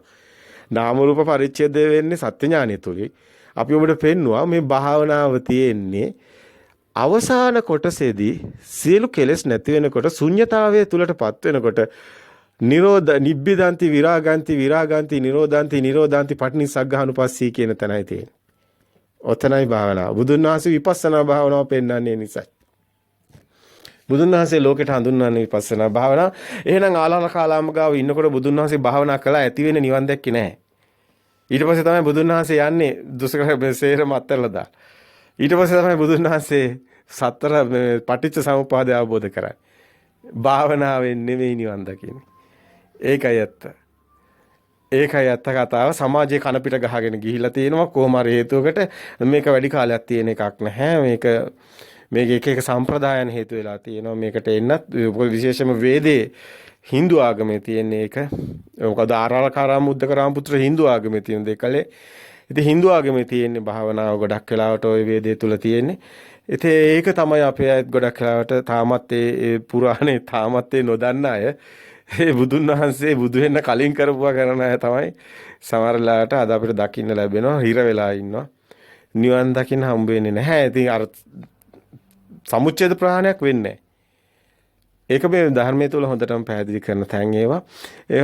නාම රූප පරිච්ඡේදය වෙන්නේ සත්‍ය ඥානය තුලින්. අපි ඔබට පෙන්නවා මේ භාවනාව තියෙන්නේ අවසාන කොටසේදී සියලු කෙලෙස් නැති වෙනකොට ශුන්්‍යතාවයේ තුලටපත් වෙනකොට නිරෝධ නිබ්බිදාන්ති විරාගාන්ති විරාගාන්ති නිරෝධාන්ති නිරෝධාන්ති පටිනිස්සග්ගානුපස්සී කියන තැනයි තියෙන්නේ. ඔතනයි භාවනාව. බුදුන් වහන්සේ විපස්සනා භාවනාව පෙන්වන්නේ නිසයි. බුදුන් වහන්සේ ලෝකෙට හඳුන්වන්නේ විපස්සනා භාවනාව. එහෙනම් ආලාල කාලාම ගාව ඉන්නකොට බුදුන් වහන්සේ භාවනා කළා ඇති වෙන්නේ නිවන් දැක්කේ නැහැ. ඊට පස්සේ තමයි බුදුන් වහන්සේ යන්නේ දුෂ්කර සේරම අත්හැරලා දාලා. ඊට පස්සේ තමයි බුදුන් වහන්සේ සතර පටිච්ච සමුප්පාදය අවබෝධ කරන්නේ. භාවනාවෙන් නෙමෙයි නිවන් දකින්නේ. ඒකයි ඇත්ත. ඒකයි ඇත්ත කතාව. සමාජයේ කන පිට ගහගෙන ගිහිලා තියෙනවා කොහොම හරි හේතුවකට මේක වැඩි කාලයක් තියෙන එකක් නැහැ. මේක එක එක සම්ප්‍රදායන් හේතු වෙලා තියෙනවා. මේකට එන්නත් විශේෂම වේදේ Hindu ආගමේ තියෙන එක. මොකද ආරාලකාරාම උද්දකරාම පුත්‍ර Hindu ආගමේ තියෙන දෙකලේ. ඉතින් Hindu ආගමේ තියෙන භාවනාව ගොඩක් වෙලාවට ওই වේදේ තුල තියෙන්නේ. ඉතින් ඒක තමයි අපේ අයත් ගොඩක් වෙලාවට තාමත් ඒ පුරාණේ තාමත් ඒ නොදන්න අය ඒ බුදුන් වහන්සේ බුදු වෙන්න කලින් කරපුවා කරන අය තමයි සමහර වෙලාවට අද අපිට දකින්න ලැබෙනවා හිර වෙලා ඉන්නවා. නිවන් දකින්න හම්බ වෙන්නේ නැහැ. ඉතින් අර සමුච්ඡේද ප්‍රහාණයක් වෙන්නේ නැහැ. ඒක මේ ධර්මයේ තුල හොඳටම පැහැදිලි කරන තැන් ඒවා.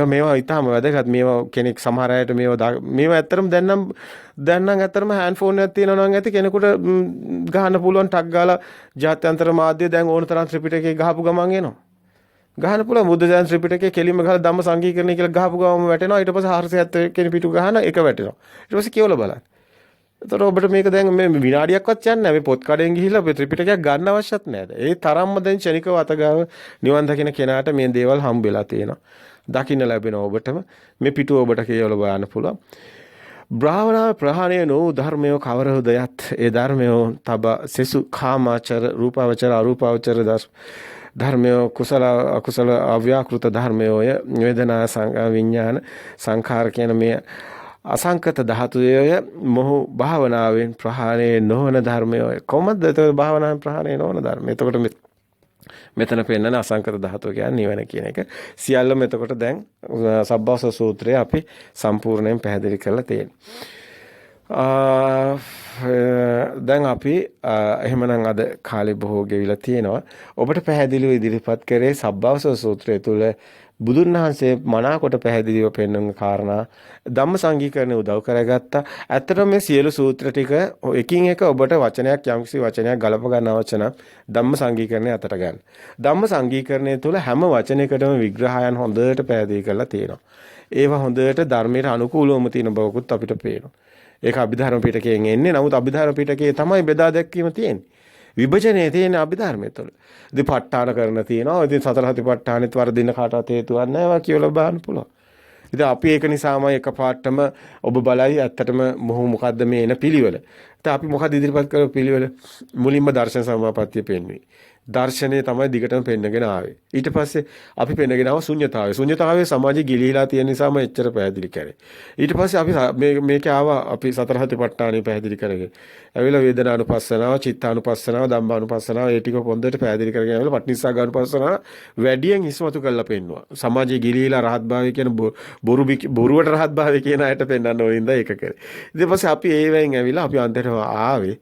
මේවා ඊටම වැදගත්. මේවා කෙනෙක් සමහර අයට මේවා ඇත්තටම දැන් නම් ඇත්තටම හෑන්ඩ් ෆෝන් එකක් තියෙනවා නම් ඇති කෙනෙකුට ගහන්න පුළුවන් ටක් ගාලා ජාත්‍යන්තර මාධ්‍ය දැන් ඕන තරම් ත්‍රිපිටකේ ගහපු ගමන් එනවා. ගහන්න පුළුවන් බුද්ධ ධර්ම ත්‍රිපිටකේ කෙලින්ම ගහලා ධම්ම සංගීකරණය කියලා ගහපු ගමන් වැටෙනවා. ඊට පස්සේ 470 කෙනෙක් පිටු ගහන එක වැටෙනවා. ඊට පස්සේ කියවලා බලන්න. එතකොට ඔබට මේක දැන් මේ විනාඩියක්වත් යන්නේ නැහැ. මේ පොත් කඩෙන් ගිහිල්ලා ත්‍රිපිටකයක් ගන්න අවශ්‍යත් නැහැ. ඒ තරම්ම දැන් ක්ෂණිකව අතගාව නිවන් දකින්න කෙනාට මේ දේවල් හම්බෙලා තියෙනවා. දකින්න ලැබෙනවා ඔබටම. මේ පිටුව ඔබට කියවලා බලන්න පුළුවන්. භාවනා ප්‍රහාණය නෝ ධර්මය කවරහොදයත් ඒ ධර්මය තබ සෙසු කාමාචර රූපාවචර අරූපාවචර ධර්මය කුසල අකුසල අව්‍යාකෘත ධර්මයෝය වේදනා විඥාන සංඛාර කියන මේ අසංකත ධාතුයය මොහු භාවනාවෙන් ප්‍රහාණය නොවන ධර්මය කොහොමද එතකොට භාවනාවෙන් ප්‍රහාණය නොවන ධර්ම. එතකොට මෙතන පෙන්නන අසංකත ධාතුව කියන්නේ නිවන කියන එක. සියල්ලම එතකොට දැන් සබ්බවස සූත්‍රයේ අපි සම්පූර්ණයෙන් පැහැදිලි කරලා තියෙනවා. දැන් අපි එහෙමනම් අද කාලේ බොහෝ ගෙවිලා තියෙනවා. ඔබට පැහැදිලිව ඉදිරිපත් කරේ සබ්බවසෝ සූත්‍රය තුල බුදුන් වහන්සේ මනාකොට පැහැදිලිව පෙන්වන කාරණා ධම්මසංගීකරණය උදව් කරගත්තා. ඇත්තටම මේ සියලු සූත්‍ර ටික එකින් එක ඔබට වචනයක් යම්කිසි වචනයක් ගලප ගන්න අවශ්‍ය නම් ධම්මසංගීකරණය අතට ගන්න. ධම්මසංගීකරණය තුල හැම වචනයකටම විග්‍රහයන් හොඳට පැහැදිලි කරලා තියෙනවා. ඒවා හොඳට ධර්මයට අනුකූලවම තියෙන බවකුත් අපිට පේනවා. ඒක අභිධර්ම පිටකයෙන් එන්නේ. නමුත් අභිධර්ම පිටකයේ තමයි බෙදා දැක්වීම තියෙන්නේ. විභජනයේ තියෙන අභිධර්මයේ තුළ. ඉතින් ප ဋ ාණ කරන තියෙනවා. ඉතින් සතර සතිපට්ඨානෙත් වර්ධින කාටවත් හේතුවක් නැහැ. ඒවා කියලා බලන්න පුළුවන්. ඉතින් අපි ඒක නිසාමයි එකපාරටම ඔබ බලයි ඇත්තටම මොකද්ද මේ එන පිළිවෙල. ඉතින් අපි මොකද ඉදිරිපත් කරපු පිළිවෙල? මුලින්ම දර්ශන සමාපත්තිය පෙන්වුවේ. දර්ශනය තමයි දිගටම පෙන්නගෙන ආවේ. ඊට පස්සේ අපි පෙන්නගෙන ආව ශුන්‍යතාවය. ශුන්‍යතාවයේ සමාජයේ ගිලිහිලා තියෙන නිසාම එච්චර පැහැදිලි කරේ. ඊට පස්සේ අපි මේකේ ආවා අපි සතර සතිපට්ඨානෙ පැහැදිලි කරගෙන. ඇවිල්ලා වේදනානුපස්සනාව, චිත්තානුපස්සනාව, ධම්මානුපස්සනාව ඒ ටික පොන්දට පැහැදිලි කරගෙන ඇවිල්ලා පටිනිස්සග්ගානුපස්සනාව වැඩියෙන් හිස්මතු කරලා පෙන්නවා. සමාජයේ ගිලිහිලා රහත් භාවය කියන බොරුවට රහත් භාවය කියන අයට පෙන්වන්න ඕනින්ද ඒක කරේ. ඊට පස්සේ අපි ඒවෙන් ඇවිල්ලා අපි අන්තිමට ආවේ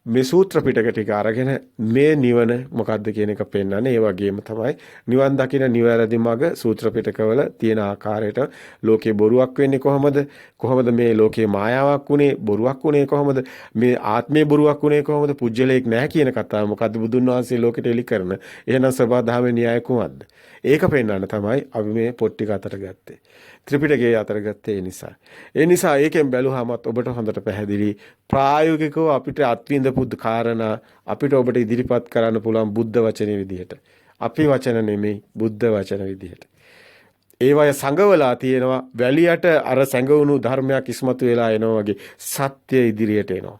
මේ සූත්‍ර පිටක ටික අරගෙන මේ නිවන මොකද්ද කියන එක පෙන්වන්නේ. ඒ වගේම තමයි නිවන් දකින නිවැරදි මඟ සූත්‍ර පිටකවල තියෙන ආකාරයට ලෝකේ බොරුවක් වෙන්නේ කොහොමද? කොහොමද මේ ලෝකේ මායාවක් උනේ? බොරුවක් උනේ කොහොමද? මේ ආත්මේ බොරුවක් උනේ කොහොමද? පුජ්‍යලයක් නැහැ කියන කතාව මොකද්ද බුදුන් වහන්සේ ලෝකෙට එලි කරන. එහෙනම් සබදාමේ න්‍යාය කුමක්ද? ඒක පෙන්වන්න තමයි අපි මේ පොත් ටික අතට ගත්තේ. ත්‍රිපිටකයේ අතර ගත්තේ ඒ නිසා ඒකෙන් බැලුවාමත් ඔබට හොඳට පැහැදිලි ප්‍රායෝගිකව අපිට අත්විඳපු කාරණා අපිට ඔබට ඉදිරිපත් කරන්න පුළුවන් බුද්ධ වචනේ විදිහට. අපි වචන නෙමෙයි බුද්ධ වචන විදිහට. ඒවය සංගවලා තියෙනවා වැලියට අර සංගවුණු ධර්මයක් ඉස්මතු වෙලා එනවා වගේ සත්‍ය ඉදිරියට එනවා.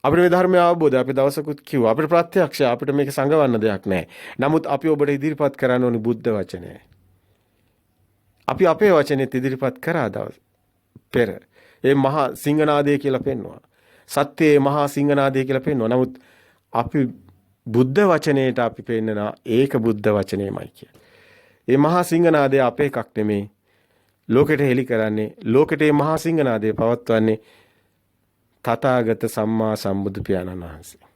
අපිට මේ ධර්මය අවබෝධය අපි දවසකුත් කිව්වා. අපිට ප්‍රත්‍යක්ෂ අපිට මේක සංගවන්න දෙයක් නැහැ. නමුත් අපි ඔබට ඉදිරිපත් කරන්න ඕනි බුද්ධ වචනය. අපි අපේ වචනේත් ඉදිරිපත් කරා දවස් පෙර ඒ මහා සිංහනාදය කියලා පෙන්වනවා. සත්‍යයේ මහා සිංහනාදය කියලා පෙන්වනවා. නමුත් අපි බුද්ධ වචනේට අපි පෙන්නනවා ඒක බුද්ධ වචනේමයි කිය. ඒ මහා සිංහනාදය අපේ එකක් නෙමෙයි. ලෝකෙට හෙළි කරන්නේ ලෝකෙට මේ මහා සිංහනාදය පවත්වන්නේ තථාගත සම්මා සම්බුදු පියාණන් වහන්සේ.